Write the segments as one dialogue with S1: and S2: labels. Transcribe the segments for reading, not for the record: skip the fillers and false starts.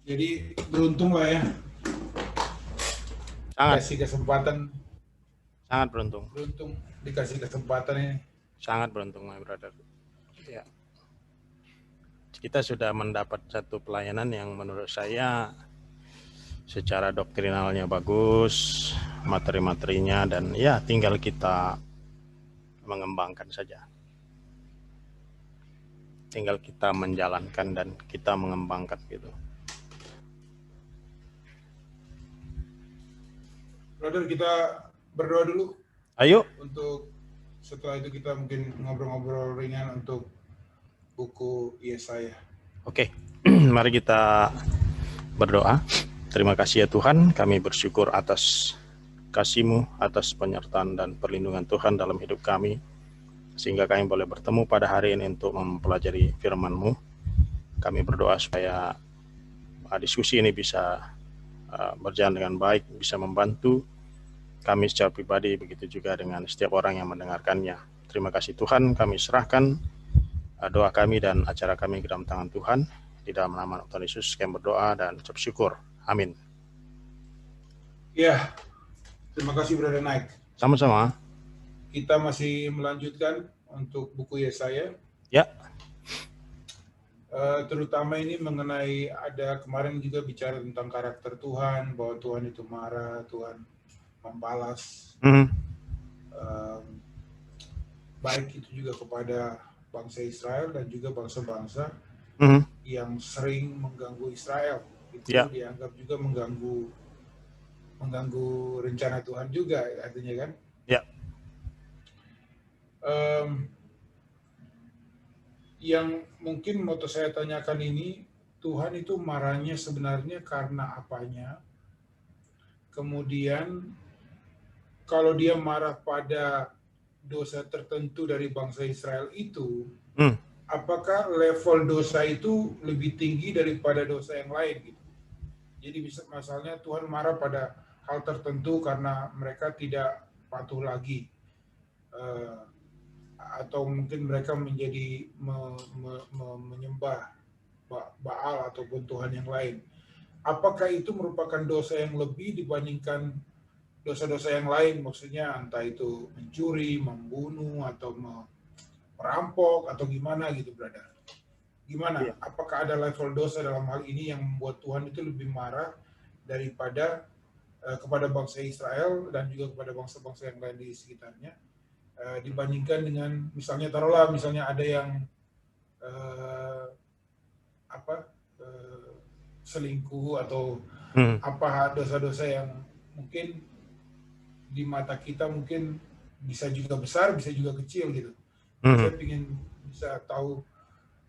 S1: Jadi beruntung lah ya,
S2: Sangat,
S1: dikasih kesempatan,
S2: sangat beruntung.
S1: beruntung dikasih kesempatan ini.
S2: Sangat beruntung, my brother. Ya, kita sudah mendapat satu pelayanan yang menurut saya secara doktrinalnya bagus, materi-materinya, dan ya tinggal kita mengembangkan saja. Tinggal kita menjalankan dan kita mengembangkan gitu.
S1: Brother, kita berdoa dulu
S2: Ayo,
S1: untuk setelah itu kita mungkin ngobrol-ngobrol ringan untuk buku Yesaya.
S2: oke. Mari kita berdoa. Terima kasih ya Tuhan, kami bersyukur atas kasih-Mu, atas penyertaan dan perlindungan Tuhan dalam hidup kami, sehingga kami boleh bertemu pada hari ini untuk mempelajari firman-Mu. Kami berdoa supaya diskusi ini bisa berjalan dengan baik, bisa membantu kami secara pribadi, begitu juga dengan setiap orang yang mendengarkannya. Terima kasih Tuhan, kami serahkan doa kami dan acara kami ke dalam tangan Tuhan. Di dalam nama Tuhan Yesus kami berdoa dan ucap syukur. Amin.
S1: Ya, terima kasih Brother Naik.
S2: Sama-sama.
S1: Kita masih melanjutkan untuk buku Yesaya.
S2: Ya.
S1: Terutama ini mengenai, ada kemarin juga bicara tentang karakter Tuhan, bahwa Tuhan itu marah, Tuhan membalas. Baik itu juga kepada bangsa Israel dan juga bangsa-bangsa yang sering mengganggu Israel. Itu dianggap juga mengganggu rencana Tuhan juga, artinya kan.
S2: Ya.
S1: Yang mungkin mau saya tanyakan ini, Tuhan itu marahnya sebenarnya karena apanya? Kemudian kalau dia marah pada dosa tertentu dari bangsa Israel itu, apakah level dosa itu lebih tinggi daripada dosa yang lain gitu? Jadi misalnya Tuhan marah pada hal tertentu karena mereka tidak patuh lagi, atau mungkin mereka menjadi menyembah Baal ataupun Tuhan yang lain. Apakah itu merupakan dosa yang lebih dibandingkan dosa-dosa yang lain? Maksudnya entah itu mencuri, membunuh, atau merampok, atau gimana gitu, brother. Gimana? Apakah ada level dosa dalam hal ini yang membuat Tuhan itu lebih marah daripada kepada bangsa Israel dan juga kepada bangsa-bangsa yang lain di sekitarnya, dibandingkan dengan misalnya taruhlah misalnya ada yang selingkuh atau apa dosa-dosa yang mungkin di mata kita mungkin bisa juga besar, bisa juga kecil gitu. Saya ingin bisa tahu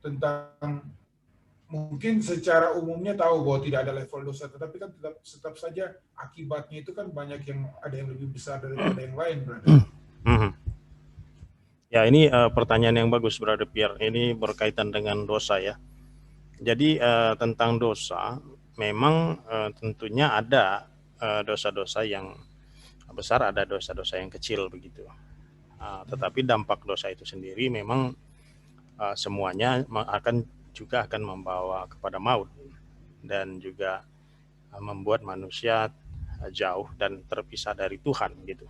S1: tentang, mungkin secara umumnya tahu bahwa tidak ada level dosa, tetapi kan tetap saja akibatnya itu kan banyak yang ada yang lebih besar daripada yang lain, brother.
S2: Ya, ini pertanyaan yang bagus, Brother Pierre. Ini berkaitan dengan dosa ya. Jadi tentang dosa, memang tentunya ada dosa-dosa yang besar, ada dosa-dosa yang kecil begitu. Tetapi dampak dosa itu sendiri memang semuanya akan membawa kepada maut dan juga membuat manusia jauh dan terpisah dari Tuhan gitu.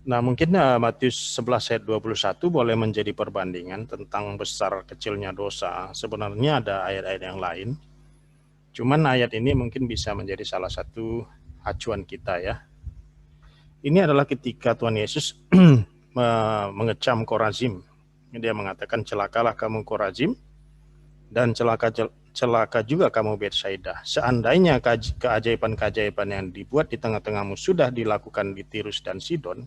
S2: Nah, mungkin Matius 11 ayat 21 boleh menjadi perbandingan tentang besar kecilnya dosa. Sebenarnya ada ayat-ayat yang lain. Cuman ayat ini mungkin bisa menjadi salah satu acuan kita ya. Ini adalah ketika Tuhan Yesus mengecam Korazim. Dia mengatakan, celakalah kamu Korazim dan celaka juga kamu Betsaida. Seandainya keajaiban-keajaiban yang dibuat di tengah-tengahmu sudah dilakukan di Tirus dan Sidon,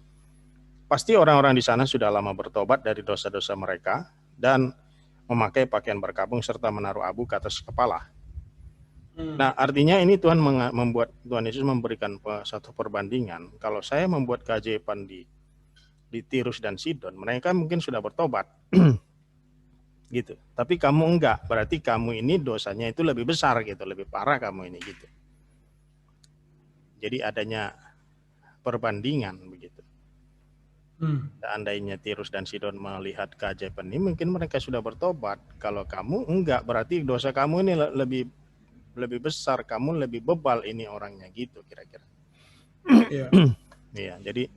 S2: pasti orang-orang di sana sudah lama bertobat dari dosa-dosa mereka dan memakai pakaian berkabung serta menaruh abu ke atas kepala. Nah, artinya ini Tuhan Yesus memberikan satu perbandingan. Kalau saya membuat keajaiban di Tirus dan Sidon, mereka mungkin sudah bertobat. Gitu. Tapi kamu enggak, berarti kamu ini dosanya itu lebih besar gitu, lebih parah kamu ini gitu. Jadi adanya perbandingan begitu. Seandainya Tirus dan Sidon melihat keajaiban ini, mungkin mereka sudah bertobat. Kalau kamu enggak, berarti dosa kamu ini lebih lebih besar, kamu lebih bebal ini orangnya gitu kira-kira.
S1: Iya.
S2: Iya, jadi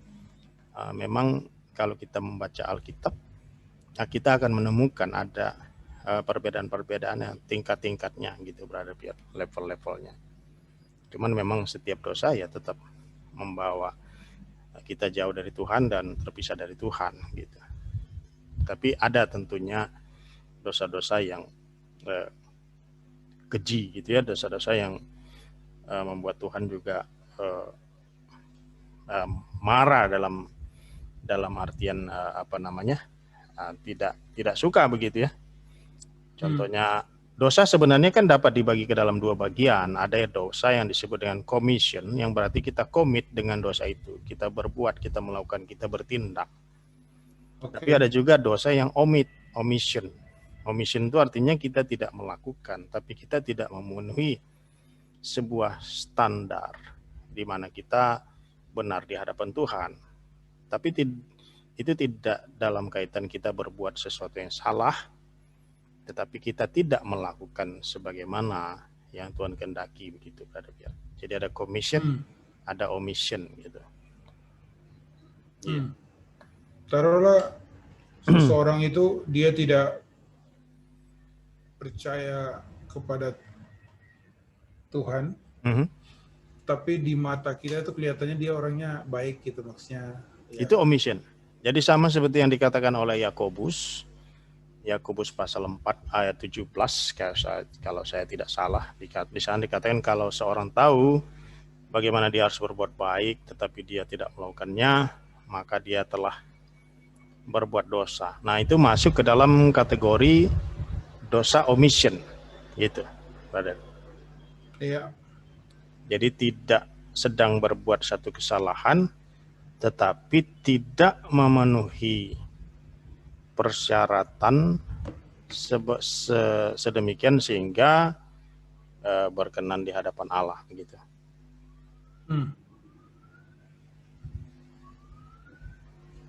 S2: memang kalau kita membaca Alkitab, kita akan menemukan ada perbedaan-perbedaan yang tingkat-tingkatnya gitu, brother Pierre, level-levelnya. Cuman memang setiap dosa ya tetap membawa kita jauh dari Tuhan dan terpisah dari Tuhan gitu. Tapi ada tentunya dosa-dosa yang keji gitu ya, dosa-dosa yang membuat Tuhan juga marah dalam artian tidak suka begitu ya. Contohnya dosa sebenarnya kan dapat dibagi ke dalam dua bagian. Ada dosa yang disebut dengan commission, yang berarti kita komit dengan dosa itu, kita berbuat, kita melakukan, kita bertindak. Tapi ada juga dosa yang omission. Omission itu artinya kita tidak melakukan, tapi kita tidak memenuhi sebuah standar di mana kita benar di hadapan Tuhan. Tapi itu tidak dalam kaitan kita berbuat sesuatu yang salah, tetapi kita tidak melakukan sebagaimana yang Tuhan kehendaki begitu, brother Pierre. Jadi ada commission, ada omission gitu.
S1: Taruhlah seseorang itu dia tidak percaya kepada Tuhan, tapi di mata kita itu kelihatannya dia orangnya baik gitu maksudnya. Ya.
S2: Itu omission. Jadi sama seperti yang dikatakan oleh Yakobus pasal 4 ayat 17, kalau saya tidak salah, di sana dikatakan kalau seorang tahu bagaimana dia harus berbuat baik tetapi dia tidak melakukannya, maka dia telah berbuat dosa. Nah, itu masuk ke dalam kategori dosa omission gitu, brother.
S1: Iya.
S2: Jadi tidak sedang berbuat satu kesalahan tetapi tidak memenuhi persyaratan sedemikian sehingga berkenan di hadapan Allah begitu.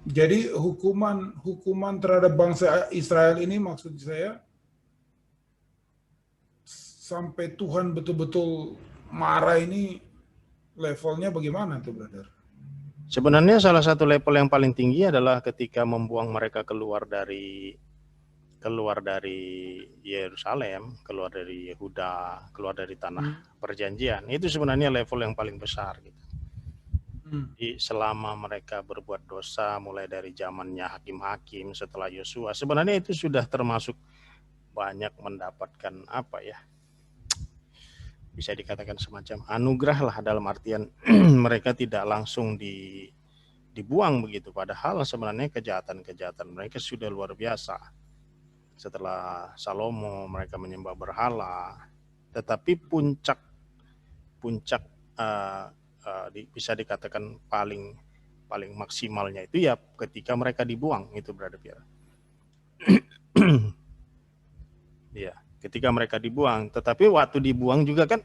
S1: Jadi hukuman terhadap bangsa Israel ini maksud saya sampai Tuhan betul-betul marah ini levelnya bagaimana tuh, brother?
S2: Sebenarnya salah satu level yang paling tinggi adalah ketika membuang mereka keluar dari Yerusalem, keluar dari Yehuda, keluar dari tanah perjanjian. Itu sebenarnya level yang paling besar gitu. Jadi selama mereka berbuat dosa mulai dari zamannya hakim-hakim setelah Yosua, sebenarnya itu sudah termasuk banyak mendapatkan bisa dikatakan semacam anugerah lah, dalam artian mereka tidak langsung dibuang begitu, padahal sebenarnya kejahatan mereka sudah luar biasa. Setelah Salomo mereka menyembah berhala, tetapi puncak bisa dikatakan paling maksimalnya itu ya ketika mereka dibuang itu, brother Pierre. Ya, ketika mereka dibuang. Tetapi waktu dibuang juga kan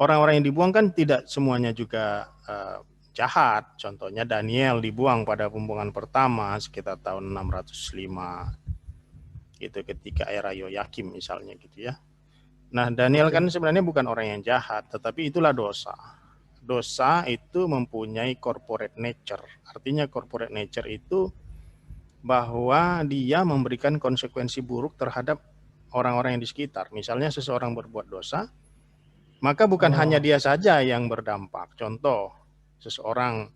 S2: orang-orang yang dibuang kan tidak semuanya juga jahat. Contohnya Daniel dibuang pada pembuangan pertama sekitar tahun 605 gitu, ketika era Yoyakim misalnya gitu ya. Nah, Daniel kan sebenarnya bukan orang yang jahat, tetapi itulah dosa. Dosa itu mempunyai corporate nature. Artinya corporate nature itu bahwa dia memberikan konsekuensi buruk terhadap orang-orang yang di sekitar. Misalnya seseorang berbuat dosa, maka bukan hanya dia saja yang berdampak. Contoh, seseorang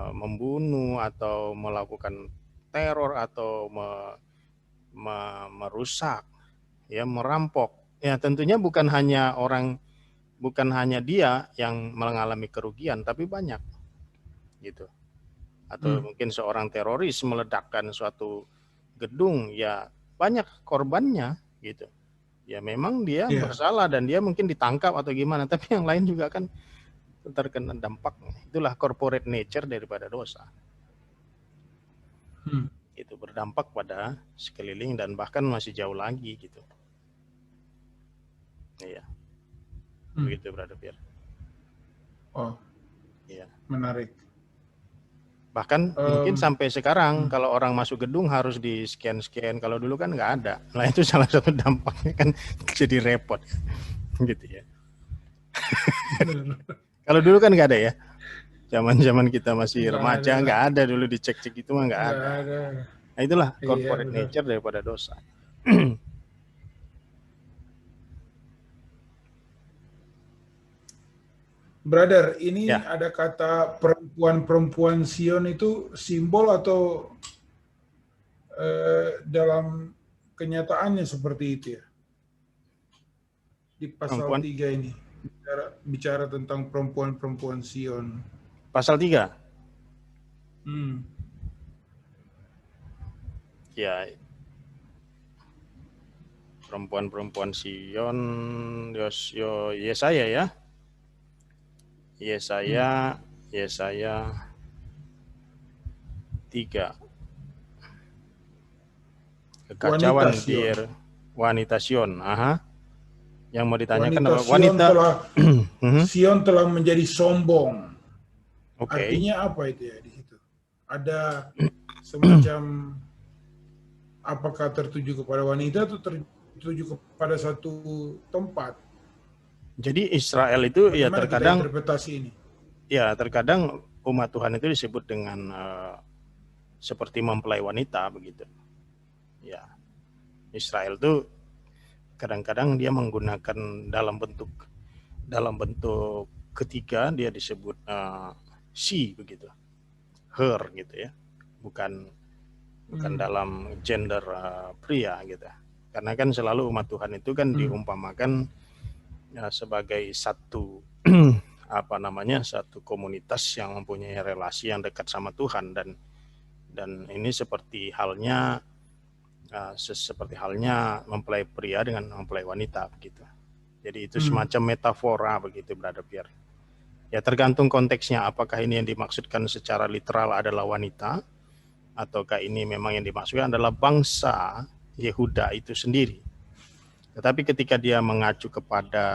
S2: membunuh atau melakukan teror atau merusak, ya, merampok. Ya, tentunya bukan hanya dia yang mengalami kerugian, tapi banyak gitu. Atau mungkin seorang teroris meledakkan suatu gedung, ya banyak korbannya gitu. Ya memang dia bersalah dan dia mungkin ditangkap atau gimana, tapi yang lain juga kan terkena dampaknya. Itulah corporate nature daripada dosa. Itu berdampak pada sekeliling dan bahkan masih jauh lagi gitu. Iya. Begitu, brother Pierre.
S1: Oh.
S2: Iya.
S1: Menarik.
S2: Bahkan mungkin sampai sekarang kalau orang masuk gedung harus di scan. Kalau dulu kan nggak ada. Nah, itu salah satu dampaknya kan jadi repot. gitu ya. Kalau dulu kan nggak ada ya, zaman kita masih remaja nggak ada dulu dicek-cek itu mah nggak ada. Nah itulah corporate nature daripada dosa.
S1: Brother, ini ada kata perempuan Sion itu simbol atau dalam kenyataannya seperti itu ya? Di pasal 3 ini bicara tentang perempuan Sion.
S2: Pasal 3? Ya, perempuan Sion, Yesaya ya. Yesaya 3. Kekacauan di wanita Sion. Yang mau ditanyakan apa? Wanita
S1: Sion telah menjadi sombong.
S2: Okay.
S1: Artinya apa itu ya di situ? Ada semacam apakah tertuju kepada wanita atau tertuju kepada satu tempat?
S2: Jadi Israel itu ya terkadang
S1: interpretasi ini.
S2: Ya, terkadang umat Tuhan itu disebut dengan seperti mempelai wanita begitu. Ya. Israel itu kadang-kadang dia menggunakan dalam bentuk ketiga dia disebut she begitu. Her gitu ya. Bukan dalam gender pria gitu. Karena kan selalu umat Tuhan itu kan diumpamakan sebagai satu satu komunitas yang mempunyai relasi yang dekat sama Tuhan, dan ini seperti halnya mempelai pria dengan mempelai wanita begitu. Jadi itu semacam metafora begitu, Brother Pierre. Ya tergantung konteksnya, apakah ini yang dimaksudkan secara literal adalah wanita, ataukah ini memang yang dimaksudkan adalah bangsa Yehuda itu sendiri. Tetapi ketika dia mengacu kepada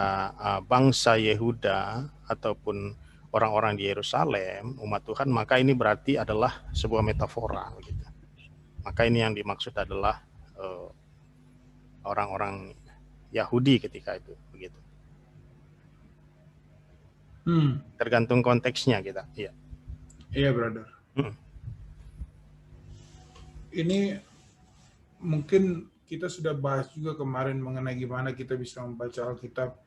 S2: bangsa Yehuda ataupun orang-orang di Yerusalem, umat Tuhan, maka ini berarti adalah sebuah metafora gitu. Maka ini yang dimaksud adalah orang-orang Yahudi ketika itu begitu. Tergantung konteksnya kita. Iya.
S1: Iya, brother. Ini mungkin kita sudah bahas juga kemarin mengenai gimana kita bisa membaca Alkitab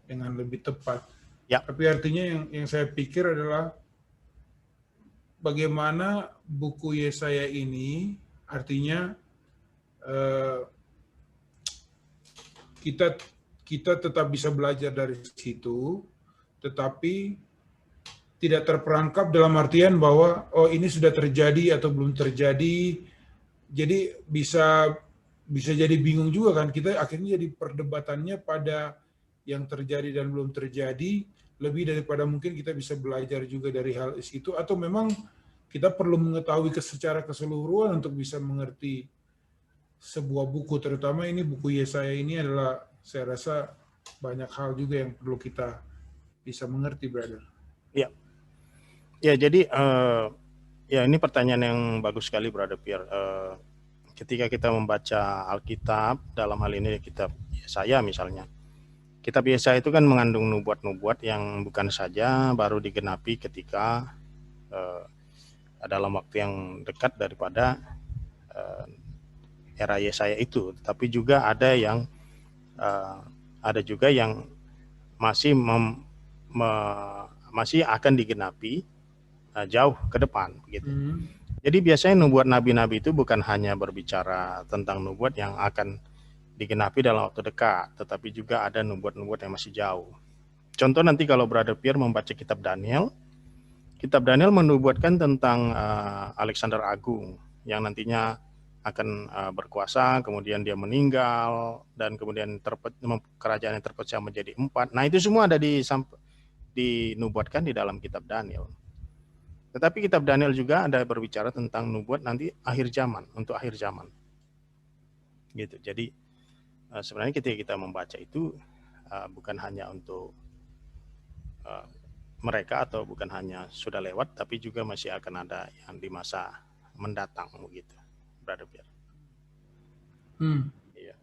S1: dengan lebih tepat.
S2: Ya.
S1: Tapi artinya yang saya pikir adalah bagaimana buku Yesaya ini artinya kita tetap bisa belajar dari situ, tetapi tidak terperangkap dalam artian bahwa ini sudah terjadi atau belum terjadi. Jadi bisa jadi bingung juga kan, kita akhirnya jadi perdebatannya pada yang terjadi dan belum terjadi lebih daripada mungkin kita bisa belajar juga dari hal itu, atau memang kita perlu mengetahui secara keseluruhan untuk bisa mengerti sebuah buku, terutama ini buku Yesaya ini adalah saya rasa banyak hal juga yang perlu kita bisa mengerti, brother.
S2: Ya, jadi ya ini pertanyaan yang bagus sekali, Brother Pierre. Ketika kita membaca Alkitab, dalam hal ini kitab Yesaya misalnya, kitab Yesaya itu kan mengandung nubuat-nubuat yang bukan saja baru digenapi ketika dalam waktu yang dekat daripada era Yesaya itu, tapi juga ada juga yang masih akan digenapi jauh ke depan begitu. Jadi biasanya nubuat nabi-nabi itu bukan hanya berbicara tentang nubuat yang akan digenapi dalam waktu dekat, tetapi juga ada nubuat-nubuat yang masih jauh. Contoh nanti kalau Brother Pierre membaca kitab Daniel menubuatkan tentang Alexander Agung yang nantinya akan berkuasa, kemudian dia meninggal, dan kemudian kerajaan yang terpecah menjadi 4. Nah itu semua ada dinubuatkan di dalam kitab Daniel. Tetapi kitab Daniel juga ada berbicara tentang nubuat nanti akhir zaman, untuk akhir zaman. Gitu. Jadi sebenarnya ketika kita membaca itu bukan hanya untuk mereka atau bukan hanya sudah lewat, tapi juga masih akan ada yang di masa mendatang begitu, Brother Pierre.
S1: Iya.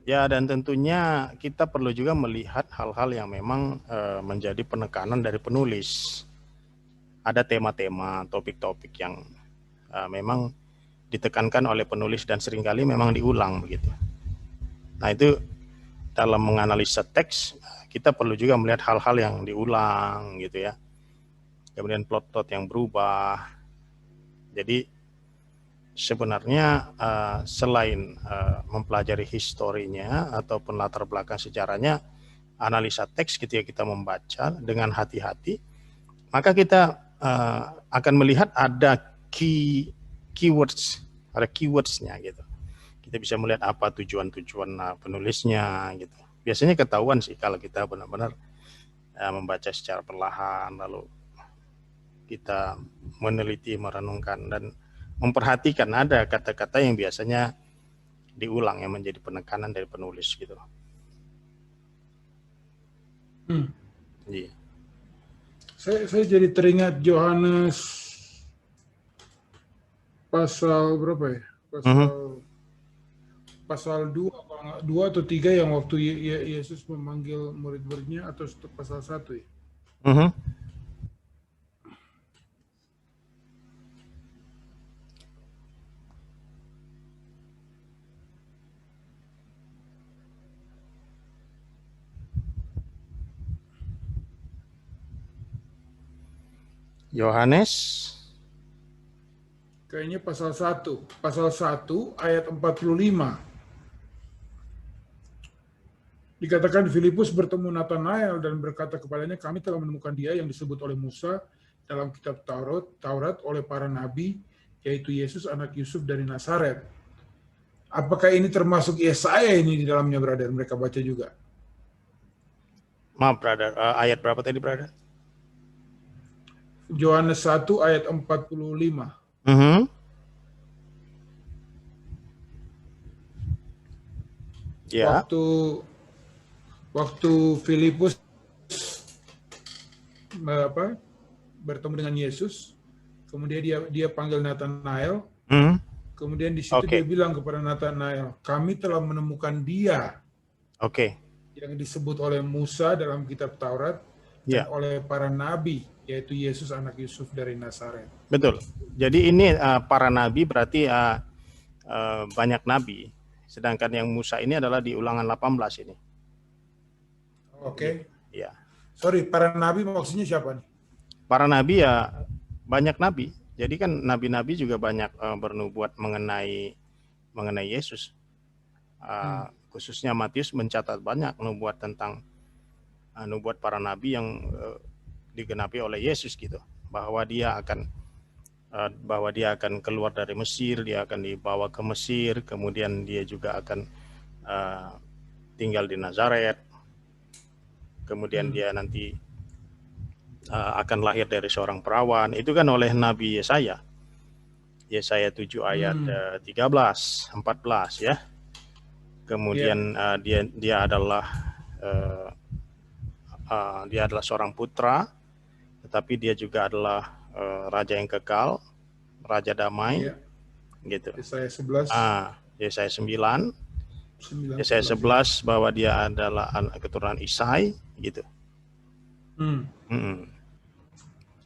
S2: Ya, dan tentunya kita perlu juga melihat hal-hal yang memang menjadi penekanan dari penulis. Ada tema-tema, topik-topik yang memang ditekankan oleh penulis dan seringkali memang diulang begitu. Nah, itu dalam menganalisa teks kita perlu juga melihat hal-hal yang diulang gitu ya. Kemudian plot-plot yang berubah. Jadi sebenarnya selain mempelajari historinya ataupun latar belakang sejarahnya, analisa teks ketika kita membaca dengan hati-hati, maka kita akan melihat ada keywords, ada keywordsnya gitu. Kita bisa melihat apa tujuan-tujuan penulisnya gitu. Biasanya ketahuan sih kalau kita benar-benar membaca secara perlahan, lalu kita meneliti, merenungkan, dan memperhatikan ada kata-kata yang biasanya diulang yang menjadi penekanan dari penulis gitu.
S1: Iya. Saya jadi teringat Yohanes pasal berapa ya? Pasal 2 atau 3 yang waktu Yesus memanggil murid-muridnya, atau pasal 1 ya?
S2: Yohanes
S1: kayaknya pasal 1 ayat 45. Dikatakan Filipus bertemu Nathanael dan berkata kepadanya, kami telah menemukan dia yang disebut oleh Musa dalam kitab Taurat oleh para nabi, yaitu Yesus anak Yusuf dari Nazaret. Apakah ini termasuk Yesaya ini di dalamnya, brother? Mereka baca juga.
S2: Maaf, brother. Ayat berapa tadi, brother?
S1: Yohanes 1 ayat 45.
S2: Ya.
S1: Waktu Filipus bertemu dengan Yesus, kemudian dia panggil Nathanael, kemudian di situ dia bilang kepada Nathanael, kami telah menemukan dia yang disebut oleh Musa dalam kitab Taurat dan oleh para nabi, yaitu Yesus anak Yusuf dari Nazaret. Betul.
S2: Jadi ini para nabi berarti banyak nabi, sedangkan yang Musa ini adalah di Ulangan 18 ini.
S1: Ya. Sorry, para nabi maksudnya siapa nih?
S2: Para nabi ya banyak nabi. Jadi kan nabi-nabi juga banyak bernubuat mengenai Yesus. Khususnya Matius mencatat banyak nubuat tentang nubuat para nabi yang digenapi oleh Yesus gitu, bahwa dia akan keluar dari Mesir, dia akan dibawa ke Mesir, kemudian dia juga akan tinggal di Nazaret, kemudian dia nanti akan lahir dari seorang perawan. Itu kan oleh Nabi Yesaya. Yesaya 7 ayat 13, 14 ya. Kemudian dia adalah seorang putra, tetapi dia juga adalah raja yang kekal, raja damai. Gitu.
S1: Yesaya 11.
S2: Yesaya 9. Yesaya 11 bahwa dia adalah anak keturunan Isai gitu.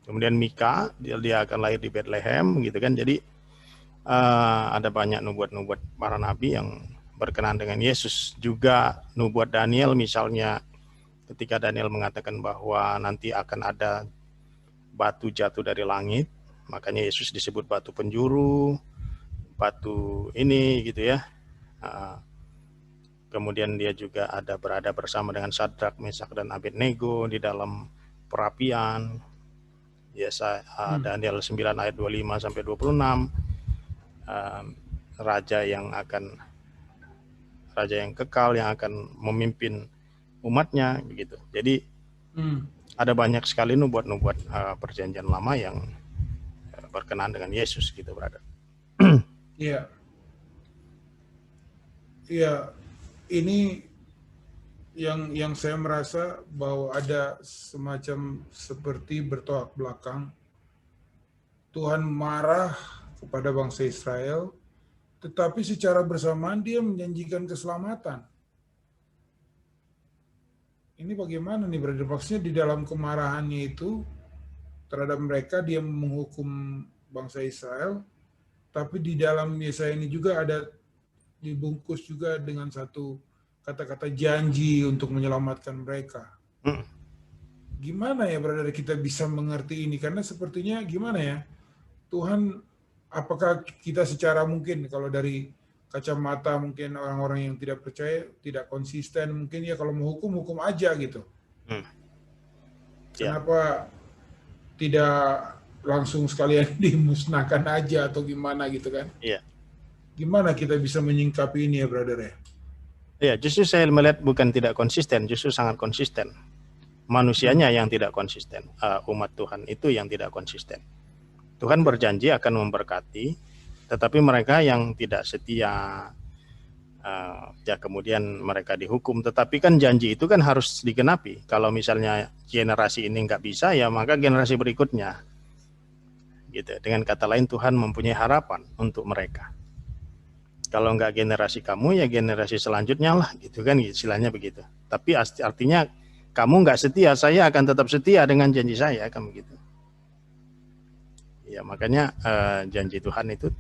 S2: Kemudian Mika, dia akan lahir di Bethlehem gitu kan. Jadi ada banyak nubuat-nubuat para nabi yang berkenaan dengan Yesus. Juga nubuat Daniel misalnya, ketika Daniel mengatakan bahwa nanti akan ada batu jatuh dari langit, makanya Yesus disebut batu penjuru, batu ini gitu ya. Kemudian dia juga berada bersama dengan Sadrak, Mesak, dan Abednego di dalam perapian. Daniel 9 ayat 25 sampai 26. Raja yang kekal yang akan memimpin umatnya begitu. Jadi ada banyak sekali nubuat-nubuat perjanjian lama yang berkenaan dengan Yesus gitu, brother.
S1: Iya. Iya, ini yang saya merasa bahwa ada semacam seperti bertolak belakang. Tuhan marah kepada bangsa Israel, tetapi secara bersamaan dia menjanjikan keselamatan. Ini bagaimana nih brother? Maksudnya di dalam kemarahannya itu terhadap mereka dia menghukum bangsa Israel, tapi di dalam Yesaya ini juga ada dibungkus juga dengan satu kata-kata janji untuk menyelamatkan mereka.
S2: Hmm.
S1: Gimana ya brother kita bisa mengerti ini? Karena sepertinya gimana ya, Tuhan, apakah kita secara mungkin kalau dari kacamata mungkin orang-orang yang tidak percaya, tidak konsisten, mungkin ya kalau mau hukum, hukum aja gitu.
S2: Ya.
S1: Kenapa tidak langsung sekalian dimusnahkan aja atau gimana gitu kan?
S2: Iya.
S1: Gimana kita bisa menyingkapi ini ya brother ya?
S2: Ya, justru saya melihat bukan tidak konsisten, justru sangat konsisten. Manusianya yang tidak konsisten, umat Tuhan itu yang tidak konsisten. Tuhan berjanji akan memberkati, tetapi mereka yang tidak setia, ya kemudian mereka dihukum. Tetapi kan janji itu kan harus digenapi. Kalau misalnya generasi ini nggak bisa, ya maka generasi berikutnya. Gitu. Dengan kata lain, Tuhan mempunyai harapan untuk mereka. Kalau nggak generasi kamu, ya generasi selanjutnya lah, gitu kan, istilahnya begitu. Tapi artinya kamu nggak setia, saya akan tetap setia dengan janji saya, kan begitu. Ya makanya janji Tuhan itu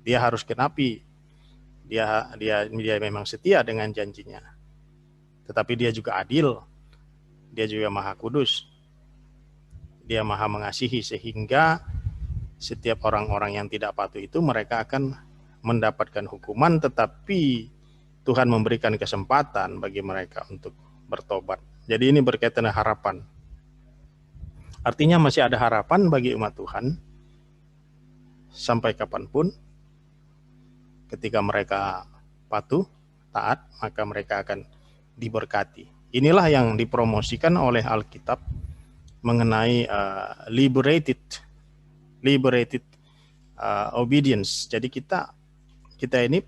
S2: dia harus genapi. Dia memang setia dengan janjinya. Tetapi dia juga adil, dia juga maha kudus, dia maha mengasihi, sehingga setiap orang-orang yang tidak patuh itu mereka akan mendapatkan hukuman, tetapi Tuhan memberikan kesempatan bagi mereka untuk bertobat. Jadi ini berkaitan dengan harapan. Artinya masih ada harapan bagi umat Tuhan sampai kapanpun. Ketika mereka patuh, taat, maka mereka akan diberkati. Inilah yang dipromosikan oleh Alkitab mengenai liberated obedience. Jadi kita ini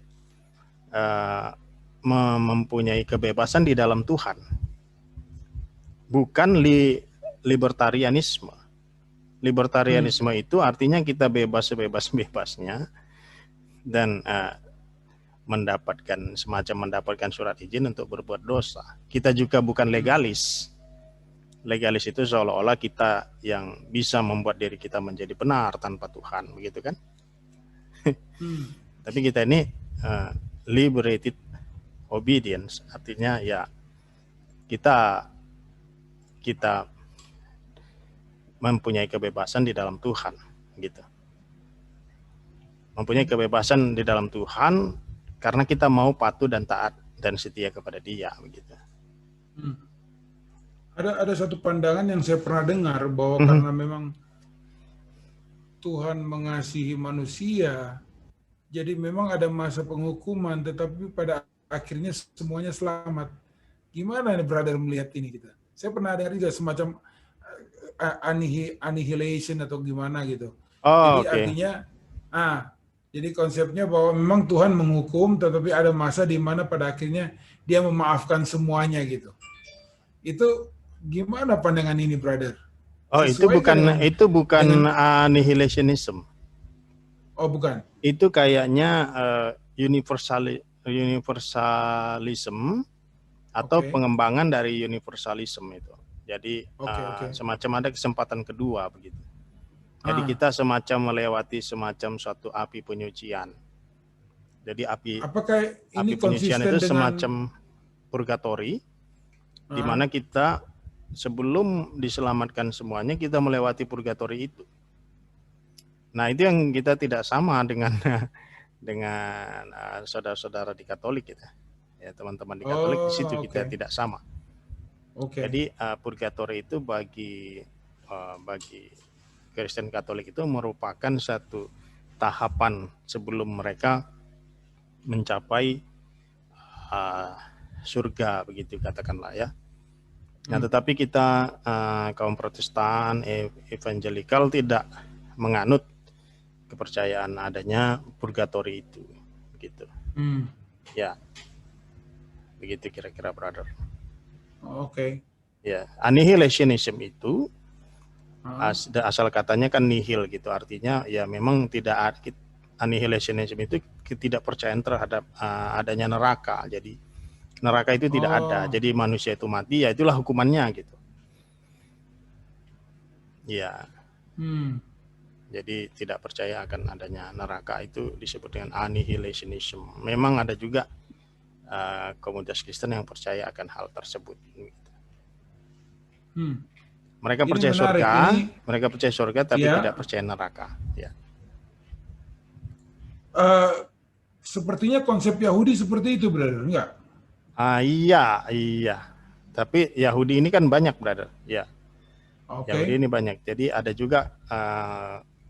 S2: mempunyai kebebasan di dalam Tuhan, bukan libertarianisme. Libertarianisme itu artinya kita bebas sebebas-bebasnya dan mendapatkan surat izin untuk berbuat dosa. Kita juga bukan legalis. Legalis itu seolah-olah kita yang bisa membuat diri kita menjadi benar tanpa Tuhan, begitu kan? Tapi kita ini liberated obedience, artinya ya kita mempunyai kebebasan di dalam Tuhan, gitu. Mempunyai kebebasan di dalam Tuhan karena kita mau patuh dan taat dan setia kepada Dia, begitu.
S1: Ada satu pandangan yang saya pernah dengar bahwa karena memang Tuhan mengasihi manusia, jadi memang ada masa penghukuman, tetapi pada akhirnya semuanya selamat. Gimana nih brother melihat ini kita? Saya pernah dengar juga semacam annihilation atau gimana gitu. Jadi artinya, jadi konsepnya bahwa memang Tuhan menghukum, tetapi ada masa di mana pada akhirnya Dia memaafkan semuanya gitu. Itu gimana pandangan ini, brother?
S2: Oh, itu bukan annihilationism.
S1: Oh, bukan.
S2: Itu kayaknya universalism atau pengembangan dari universalism itu. Jadi semacam ada kesempatan kedua begitu. Jadi kita semacam melewati semacam suatu api penyucian. Jadi api penyucian itu semacam purgatori, di mana kita sebelum diselamatkan semuanya kita melewati purgatori itu. Nah, itu yang kita tidak sama dengan saudara-saudara di Katolik kita. Ya, teman-teman di Katolik di situ kita tidak sama. Jadi purgatori itu bagi Kristen Katolik itu merupakan satu tahapan sebelum mereka mencapai surga, begitu katakanlah ya. Nah, tetapi kita kaum Protestan, evangelikal tidak menganut kepercayaan adanya purgatori itu, begitu. Ya, begitu kira-kira, brother. Ya, annihilationism itu asal katanya kan nihil gitu, artinya ya memang tidak. Annihilationism itu ketidakpercayaan terhadap adanya neraka. Jadi Neraka itu tidak ada. Jadi manusia itu mati, ya itulah hukumannya gitu. Ya. Jadi tidak percaya akan adanya neraka itu disebut dengan annihilationism. Memang ada juga komunitas Kristen yang percaya akan hal tersebut. Mereka percaya surga, mereka percaya surga tapi tidak percaya neraka. Ya.
S1: Sepertinya konsep Yahudi seperti itu, brother, enggak?
S2: Iya. Tapi Yahudi ini kan banyak, brother. Ya.
S1: Okay.
S2: Yahudi ini banyak. Jadi ada juga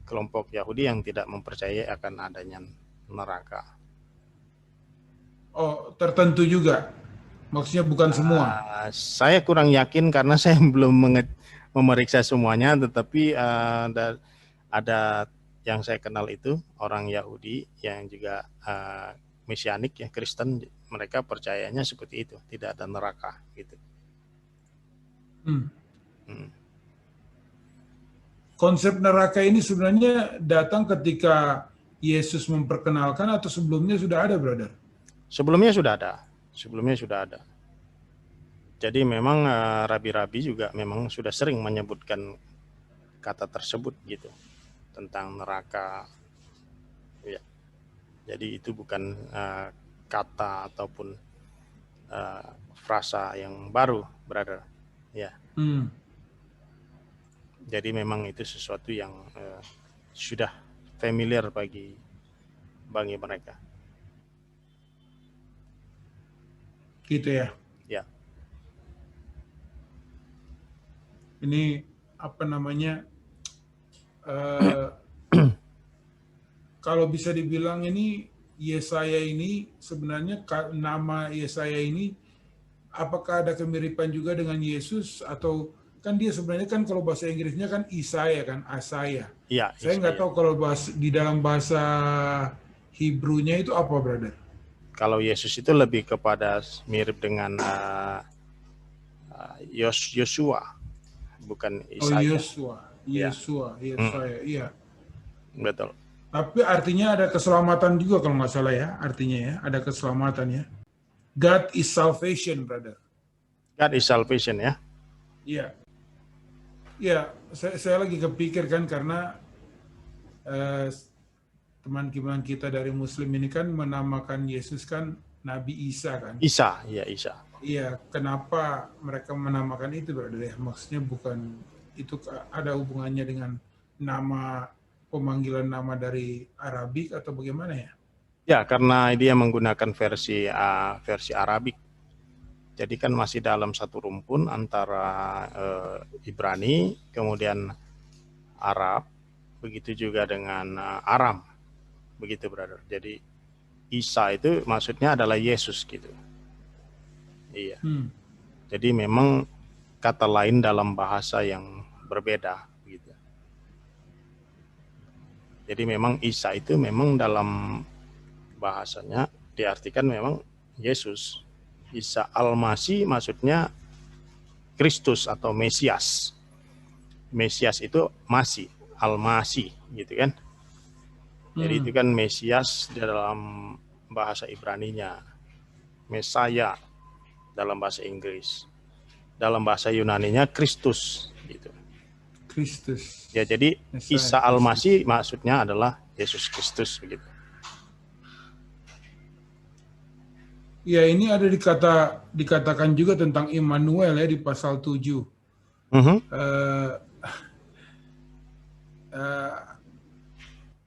S2: kelompok Yahudi yang tidak mempercayai akan adanya neraka.
S1: Oh, tertentu juga. Maksudnya bukan semua.
S2: Saya kurang yakin karena saya belum memeriksa semuanya, tetapi ada yang saya kenal itu orang Yahudi yang juga mesianik ya, Kristen, mereka percayanya seperti itu, tidak ada neraka gitu.
S1: Konsep neraka ini sebenarnya datang ketika Yesus memperkenalkan atau sebelumnya sudah ada, brother?
S2: Sebelumnya sudah ada. Jadi memang rabi-rabi juga memang sudah sering menyebutkan kata tersebut gitu tentang neraka. Ya. Jadi itu bukan kata ataupun frasa yang baru, brother. Ya. Jadi memang itu sesuatu yang sudah familiar bagi mereka.
S1: Gitu ya.
S2: Ya.
S1: Ini apa namanya? Kalau bisa dibilang ini Yesaya ini sebenarnya nama Yesaya ini apakah ada kemiripan juga dengan Yesus atau kan dia sebenarnya kan kalau bahasa Inggrisnya kan Isaya kan Asaya.
S2: Iya.
S1: Saya nggak tahu kalau di dalam bahasa Hebrew-nya itu apa, brother?
S2: Kalau Yesus itu lebih kepada mirip dengan Yosua, bukan Isaya.
S1: Yesua, iya.
S2: Betul.
S1: Tapi artinya ada keselamatan juga kalau nggak salah ya, artinya ya, ada keselamatan ya. God is salvation, brother.
S2: God is salvation ya.
S1: Iya. Ya, saya lagi kepikir kan karena teman-teman kita dari Muslim ini kan menamakan Yesus kan Nabi Isa kan.
S2: Isa.
S1: Iya, kenapa mereka menamakan itu, brother ya? Maksudnya bukan itu ada hubungannya dengan nama pemanggilan nama dari Arabik atau bagaimana ya?
S2: Ya, karena dia menggunakan versi Arabik. Jadi kan masih dalam satu rumpun antara Ibrani, kemudian Arab, begitu juga dengan Aram, begitu, brother. Jadi Isa itu maksudnya adalah Yesus gitu. Iya. Jadi memang kata lain dalam bahasa yang berbeda gitu. Jadi memang Isa itu memang dalam bahasanya diartikan memang Yesus. Isa Al-Masih maksudnya Kristus atau Mesias. Mesias itu Masih, Al-Masih gitu kan. Jadi itu kan Mesias dalam bahasa Ibraninya. Mesaya dalam bahasa Inggris. Dalam bahasa Yunaninya Kristus gitu.
S1: Kristus.
S2: Ya, jadi Isa Al-Masih maksudnya adalah Yesus Kristus begitu.
S1: Ya, ini ada dikatakan juga tentang Immanuel ya di pasal 7.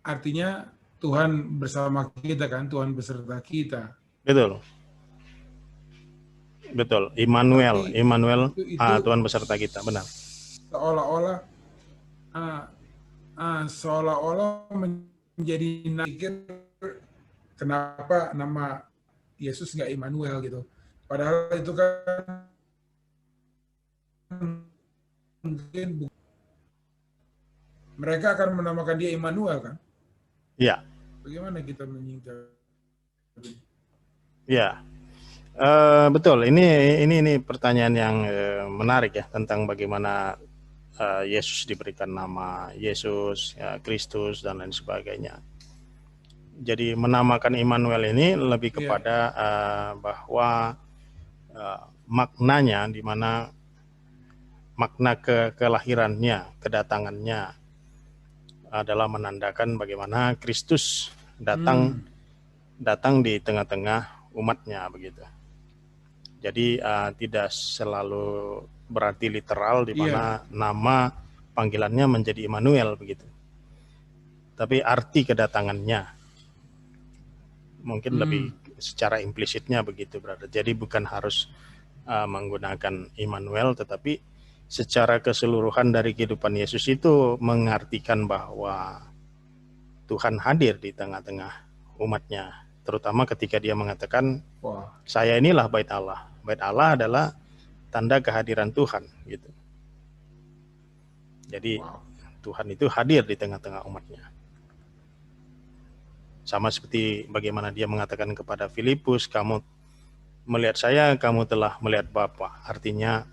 S1: Artinya Tuhan bersama kita kan, Tuhan beserta kita.
S2: Betul. Immanuel, Tuhan beserta kita, benar.
S1: Seolah-olah menjadi nakir kenapa nama Yesus nggak Immanuel gitu. Padahal itu kan mungkin mereka akan menamakan dia Immanuel kan?
S2: Iya.
S1: Bagaimana kita menyingkap?
S2: Ya, betul. Ini pertanyaan yang menarik ya tentang bagaimana Yesus diberikan nama Yesus, ya, Kristus dan lain sebagainya. Jadi menamakan Immanuel ini lebih kepada bahwa maknanya, di mana makna kelahirannya, kedatangannya adalah menandakan bagaimana Kristus datang di tengah-tengah umatnya begitu. Jadi tidak selalu berarti literal di mana nama panggilannya menjadi Immanuel begitu. Tapi arti kedatangannya mungkin lebih secara implisitnya begitu, brother. Jadi bukan harus menggunakan Immanuel, tetapi secara keseluruhan dari kehidupan Yesus itu mengartikan bahwa Tuhan hadir di tengah-tengah umatnya, terutama ketika dia mengatakan, saya inilah bait Allah. Bait Allah adalah tanda kehadiran Tuhan gitu. Jadi Tuhan itu hadir di tengah-tengah umatnya. Sama seperti bagaimana dia mengatakan kepada Filipus, kamu melihat saya, kamu telah melihat Bapa. Artinya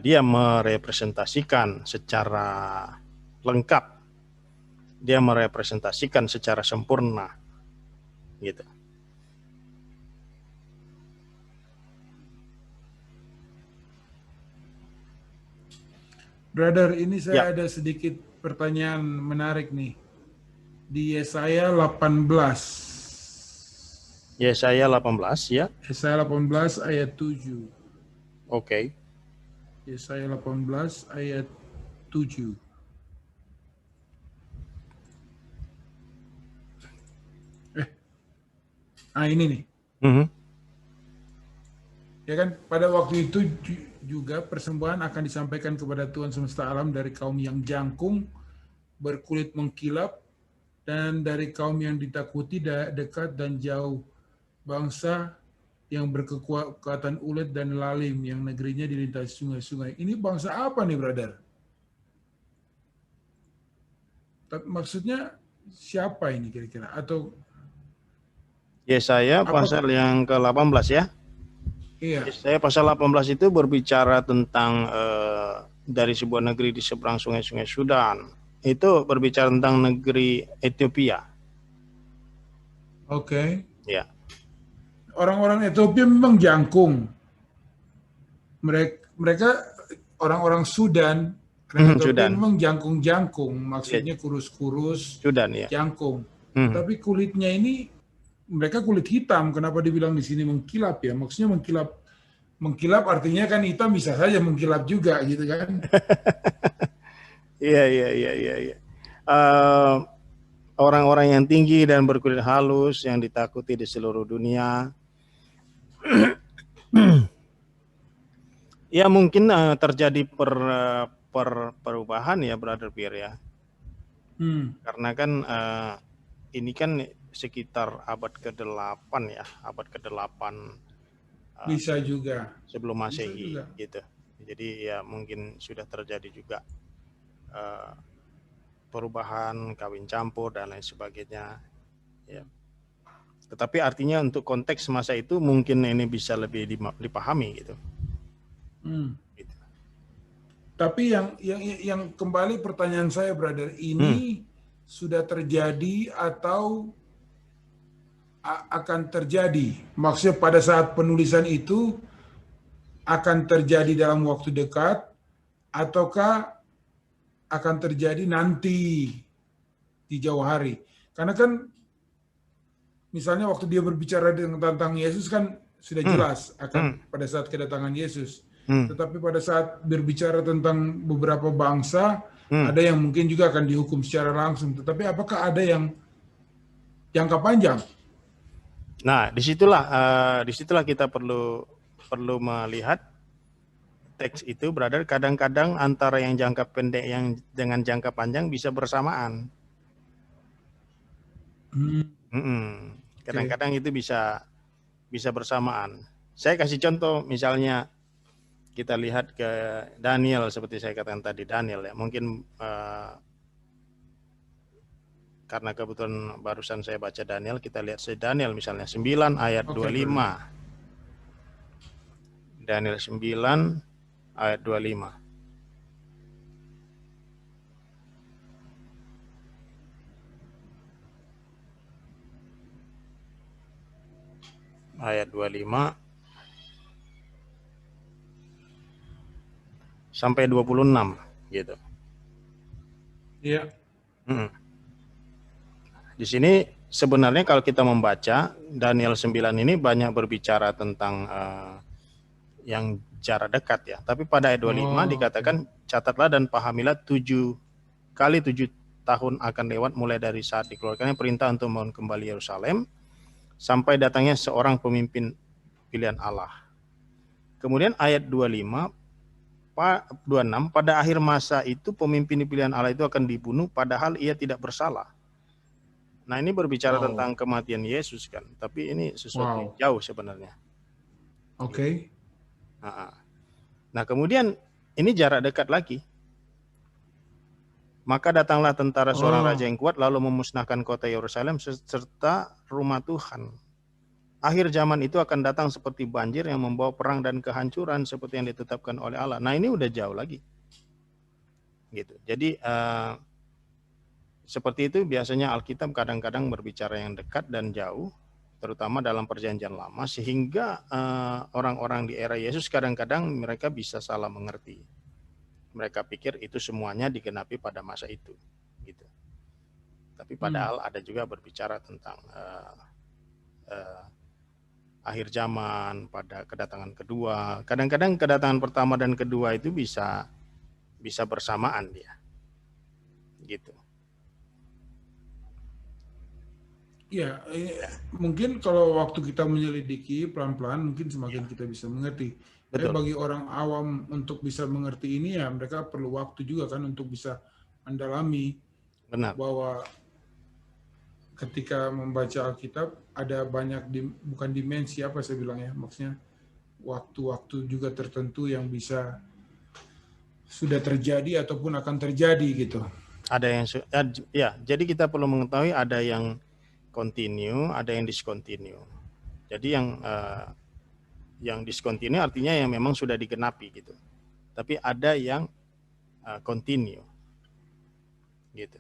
S2: dia merepresentasikan secara lengkap, dia merepresentasikan secara sempurna gitu.
S1: Brother, ini saya ada sedikit pertanyaan menarik nih. Di Yesaya 18.
S2: Yesaya 18 ya.
S1: Yesaya 18 ayat 7.
S2: Oke.
S1: Yesaya 18 ayat 7. Ini nih. Ya kan, pada waktu itu juga persembahan akan disampaikan kepada Tuhan semesta alam dari kaum yang jangkung, berkulit mengkilap, dan dari kaum yang ditakuti dekat dan jauh, bangsa yang berkekuatan ulet dan lalim, yang negerinya dilintasi sungai-sungai. Ini bangsa apa nih, brother? Maksudnya siapa ini kira-kira? Atau
S2: Yesaya pasal yang ke-18 ya?
S1: Iya.
S2: Yesaya pasal 18 itu berbicara tentang dari sebuah negeri di seberang sungai-sungai Sudan. Itu berbicara tentang negeri Ethiopia.
S1: Oke.
S2: Ya.
S1: Orang-orang Ethiopia memang jangkung. Mereka orang-orang Sudan, karena Ethiopia memang jangkung-jangkung, maksudnya kurus-kurus,
S2: Sudan ya.
S1: jangkung. Tapi kulitnya ini mereka kulit hitam. Kenapa dibilang di sini mengkilap ya? Maksudnya mengkilap artinya kan hitam, bisa saja mengkilap juga gitu kan?
S2: Iya. Orang-orang yang tinggi dan berkulit halus yang ditakuti di seluruh dunia. Ya mungkin terjadi perubahan ya, Brother Pierre ya. Karena kan ini kan sekitar abad ke-8 ya, abad ke-8
S1: bisa juga
S2: sebelum Masehi gitu. Jadi ya mungkin sudah terjadi juga perubahan, kawin campur dan lain sebagainya ya. Tetapi artinya untuk konteks masa itu mungkin ini bisa lebih dipahami gitu.
S1: Gitu. Tapi yang kembali pertanyaan saya, brother, ini sudah terjadi atau akan terjadi? Maksudnya pada saat penulisan itu akan terjadi dalam waktu dekat, ataukah akan terjadi nanti di jauh hari? Karena kan misalnya waktu dia berbicara tentang Yesus kan sudah jelas akan pada saat kedatangan Yesus. Tetapi pada saat berbicara tentang beberapa bangsa, ada yang mungkin juga akan dihukum secara langsung. Tetapi apakah ada yang jangka panjang?
S2: Nah, disitulah kita perlu melihat teks itu, brother. Kadang-kadang antara yang jangka pendek yang dengan jangka panjang bisa bersamaan. Kadang-kadang itu bisa bersamaan. Saya kasih contoh, misalnya kita lihat ke Daniel, seperti saya katakan tadi, Daniel ya. Mungkin karena kebetulan barusan saya baca Daniel, kita lihat Daniel misalnya 9 ayat 25. Daniel 9 ayat 25. Ayat 25. sampai 26 gitu.
S1: Iya.
S2: Di sini sebenarnya kalau kita membaca Daniel 9 ini banyak berbicara tentang yang jarak dekat ya. Tapi pada ayat 25 dikatakan catatlah dan pahamilah 7 kali 7 tahun akan lewat mulai dari saat dikeluarkannya perintah untuk membangun kembali Yerusalem sampai datangnya seorang pemimpin pilihan Allah. Kemudian ayat 26 pada akhir masa itu pemimpin pilihan Allah itu akan dibunuh padahal ia tidak bersalah. Nah, ini berbicara tentang kematian Yesus kan, tapi ini sesuatu yang jauh sebenarnya.
S1: Oke.
S2: Nah, kemudian ini jarak dekat lagi. Maka datanglah tentara seorang raja yang kuat lalu memusnahkan kota Yerusalem serta rumah Tuhan. Akhir zaman itu akan datang seperti banjir yang membawa perang dan kehancuran seperti yang ditetapkan oleh Allah. Nah, ini udah jauh lagi. Gitu. Jadi seperti itu biasanya Alkitab kadang-kadang berbicara yang dekat dan jauh, terutama dalam perjanjian lama, sehingga orang-orang di era Yesus kadang-kadang mereka bisa salah mengerti. Mereka pikir itu semuanya digenapi pada masa itu. Gitu. Tapi padahal ada juga berbicara tentang akhir zaman, pada kedatangan kedua. Kadang-kadang kedatangan pertama dan kedua itu bisa bersamaan dia. Gitu.
S1: Ya, mungkin kalau waktu kita menyelidiki pelan-pelan mungkin semakin kita bisa mengerti. Tapi bagi orang awam untuk bisa mengerti ini ya mereka perlu waktu juga kan untuk bisa mendalami.
S2: Benar.
S1: Bahwa ketika membaca Alkitab ada banyak bukan dimensi apa saya bilang ya, maksudnya waktu-waktu juga tertentu yang bisa sudah terjadi ataupun akan terjadi gitu.
S2: Ada yang ya, jadi kita perlu mengetahui ada yang continue, ada yang discontinue. Jadi yang discontinue artinya yang memang sudah digenapi gitu. Tapi ada yang continue. Gitu.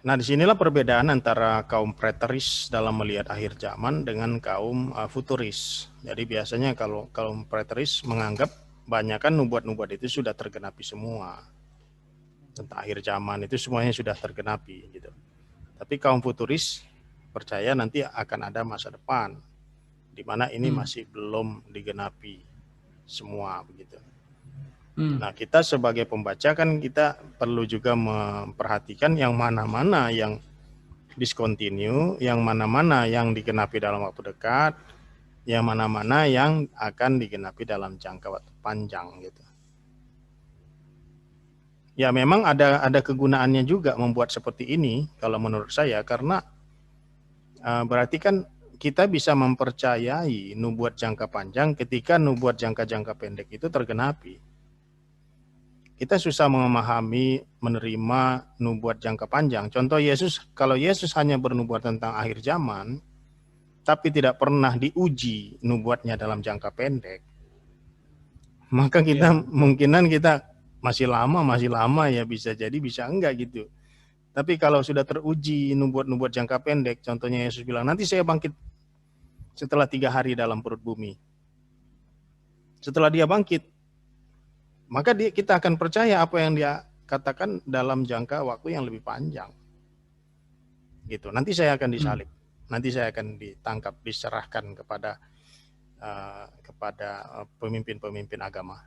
S2: Nah, disinilah perbedaan antara kaum preteris dalam melihat akhir zaman dengan kaum futuris. Jadi biasanya kalau kaum preteris menganggap banyakkan nubuat-nubuat itu sudah tergenapi semua. Tentang akhir zaman itu semuanya sudah tergenapi gitu. Tapi kaum futuris percaya nanti akan ada masa depan di mana ini masih belum digenapi semua begitu. Nah, kita sebagai pembaca kan kita perlu juga memperhatikan yang mana-mana yang discontinue, yang mana-mana yang digenapi dalam waktu dekat, yang mana-mana yang akan digenapi dalam jangka waktu panjang gitu. Ya memang ada kegunaannya juga membuat seperti ini kalau menurut saya, karena berarti kan kita bisa mempercayai nubuat jangka panjang ketika nubuat jangka pendek itu tergenapi. Kita susah memahami, menerima nubuat jangka panjang. Contoh Yesus, kalau Yesus hanya bernubuat tentang akhir zaman, tapi tidak pernah diuji nubuatnya dalam jangka pendek, maka kita mungkinan kita masih lama ya, bisa jadi bisa enggak gitu. Tapi kalau sudah teruji nubuat-nubuat jangka pendek, contohnya Yesus bilang, nanti saya bangkit setelah 3 hari dalam perut bumi. Setelah dia bangkit, maka kita akan percaya apa yang dia katakan dalam jangka waktu yang lebih panjang. Gitu. Nanti saya akan disalib. Nanti saya akan ditangkap, diserahkan kepada pemimpin-pemimpin agama.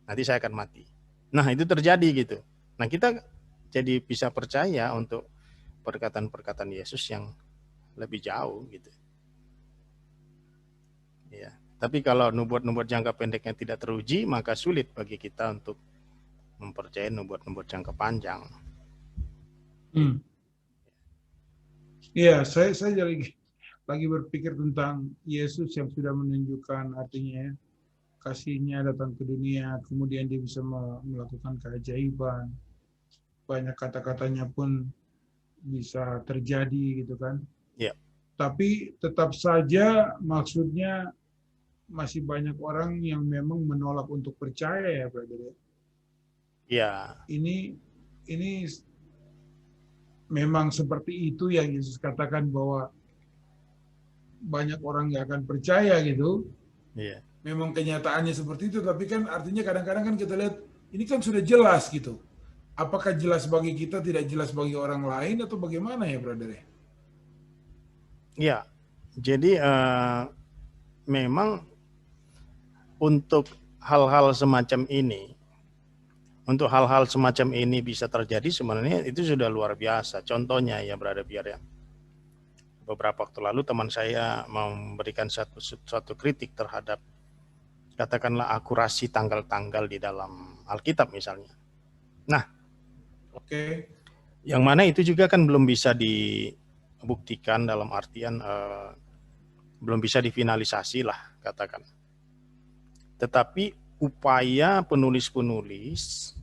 S2: Nanti saya akan mati. Nah, itu terjadi gitu. Nah, kita jadi bisa percaya untuk perkataan-perkataan Yesus yang lebih jauh gitu. Ya. Tapi kalau nubuat-nubuat jangka pendeknya tidak teruji, maka sulit bagi kita untuk mempercayai nubuat-nubuat jangka panjang.
S1: Iya, saya lagi berpikir tentang Yesus yang sudah menunjukkan artinya kasihnya datang ke dunia, kemudian dia bisa melakukan keajaiban, banyak kata-katanya pun bisa terjadi gitu kan.
S2: Ya.
S1: Tapi tetap saja maksudnya masih banyak orang yang memang menolak untuk percaya ya, Brother.
S2: Ya.
S1: Ini memang seperti itu yang Yesus katakan bahwa banyak orang nggak akan percaya gitu.
S2: Iya.
S1: memang kenyataannya seperti itu, tapi kan artinya kadang-kadang kan kita lihat ini kan sudah jelas gitu. Apakah jelas bagi kita, tidak jelas bagi orang lain, atau bagaimana ya, brother?
S2: Ya, jadi memang untuk hal-hal semacam ini, bisa terjadi sebenarnya itu sudah luar biasa. Contohnya ya, brother Pierre ya. Beberapa waktu lalu teman saya memberikan suatu kritik terhadap katakanlah akurasi tanggal-tanggal di dalam Alkitab misalnya. Nah, yang mana itu juga kan belum bisa dibuktikan dalam artian belum bisa difinalisasi lah katakan. Tetapi upaya penulis-penulis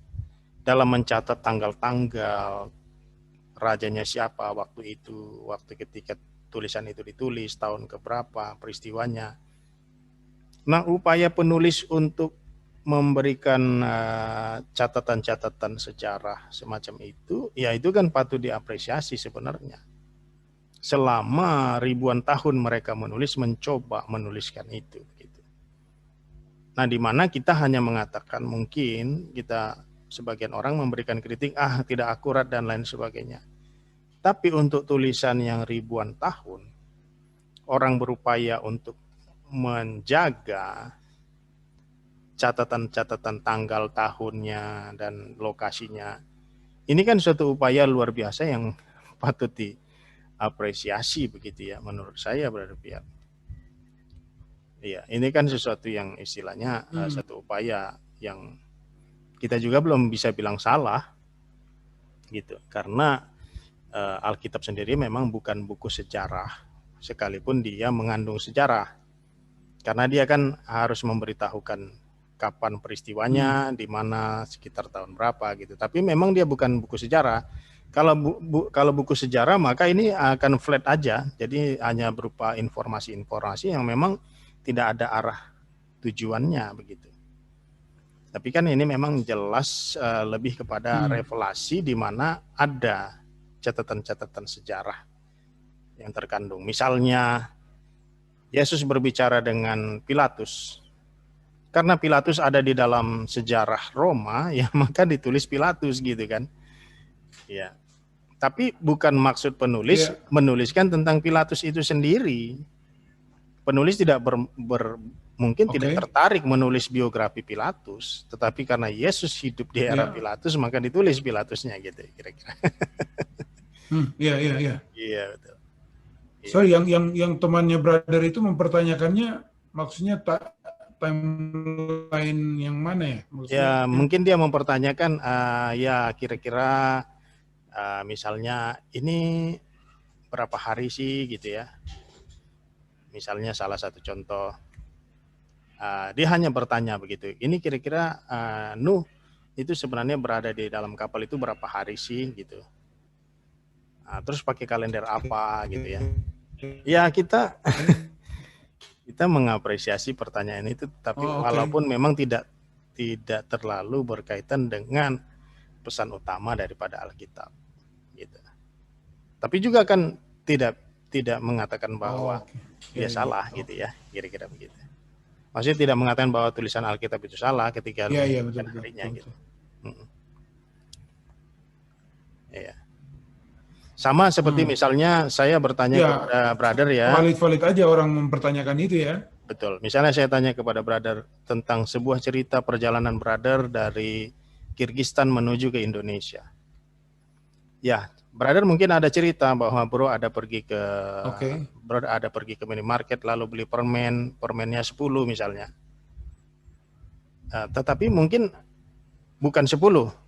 S2: dalam mencatat tanggal-tanggal rajanya siapa waktu itu, waktu ketika tulisan itu ditulis, tahun keberapa, peristiwanya. Nah, upaya penulis untuk memberikan catatan-catatan sejarah semacam itu, ya itu kan patut diapresiasi sebenarnya. Selama ribuan tahun mereka mencoba menuliskan itu. Gitu. Nah, di mana kita hanya mengatakan mungkin kita sebagian orang memberikan kritik, tidak akurat dan lain sebagainya. Tapi untuk tulisan yang ribuan tahun, orang berupaya untuk menjaga catatan-catatan tanggal tahunnya dan lokasinya. Ini kan suatu upaya luar biasa yang patut diapresiasi begitu ya menurut saya, Brother Pierre. Iya, ini kan sesuatu yang istilahnya satu upaya yang kita juga belum bisa bilang salah gitu. Karena Alkitab sendiri memang bukan buku sejarah, sekalipun dia mengandung sejarah. Karena dia kan harus memberitahukan kapan peristiwanya, di mana, sekitar tahun berapa gitu. Tapi memang dia bukan buku sejarah. Kalau buku sejarah maka ini akan flat aja, jadi hanya berupa informasi-informasi yang memang tidak ada arah tujuannya begitu. Tapi kan ini memang jelas lebih kepada revelasi di mana ada catatan-catatan sejarah yang terkandung. Misalnya Yesus berbicara dengan Pilatus. Karena Pilatus ada di dalam sejarah Roma, ya maka ditulis Pilatus gitu kan. Ya. Tapi bukan maksud penulis menuliskan tentang Pilatus itu sendiri. Penulis tidak mungkin tidak tertarik menulis biografi Pilatus, tetapi karena Yesus hidup di era Pilatus maka ditulis Pilatusnya gitu kira-kira.
S1: Iya,
S2: betul.
S1: Sorry, yang temannya brother itu mempertanyakannya maksudnya timeline yang mana ya?
S2: Maksudnya, mungkin dia mempertanyakan ya kira-kira misalnya ini berapa hari sih gitu ya. Misalnya salah satu contoh, dia hanya bertanya begitu. Ini kira-kira Nuh itu sebenarnya berada di dalam kapal itu berapa hari sih gitu. Terus pakai kalender apa gitu ya. Ya kita mengapresiasi pertanyaan itu, tapi walaupun memang tidak terlalu berkaitan dengan pesan utama daripada Alkitab, gitu. Tapi juga kan tidak mengatakan bahwa dia salah, gitu ya, kira-kira begitu. Maksudnya tidak mengatakan bahwa tulisan Alkitab itu salah ketika menyebutkan harinya, gitu. Iya. Sama seperti misalnya saya bertanya kepada brother ya.
S1: Valid aja orang mempertanyakan itu ya.
S2: Betul. Misalnya saya tanya kepada brother tentang sebuah cerita perjalanan brother dari Kirgistan menuju ke Indonesia. Ya, brother mungkin ada cerita bahwa bro ada pergi ke minimarket lalu beli permennya 10 misalnya. Tetapi mungkin bukan 10,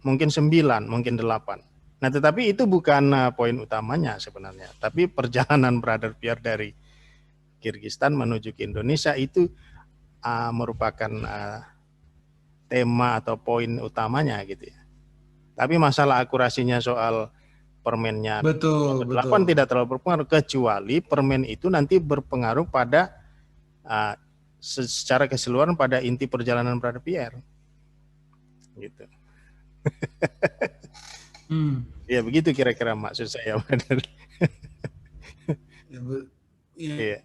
S2: mungkin 9, mungkin 8. Nah, tetapi itu bukan poin utamanya sebenarnya. Tapi perjalanan brother Pierre dari Kirgistan menuju ke Indonesia itu merupakan tema atau poin utamanya gitu ya. Tapi masalah akurasinya soal permennya 8 tidak terlalu berpengaruh, kecuali permen itu nanti berpengaruh pada secara keseluruhan pada inti perjalanan brother Pierre. Gitu. Ya begitu kira-kira maksud saya.
S1: Iya.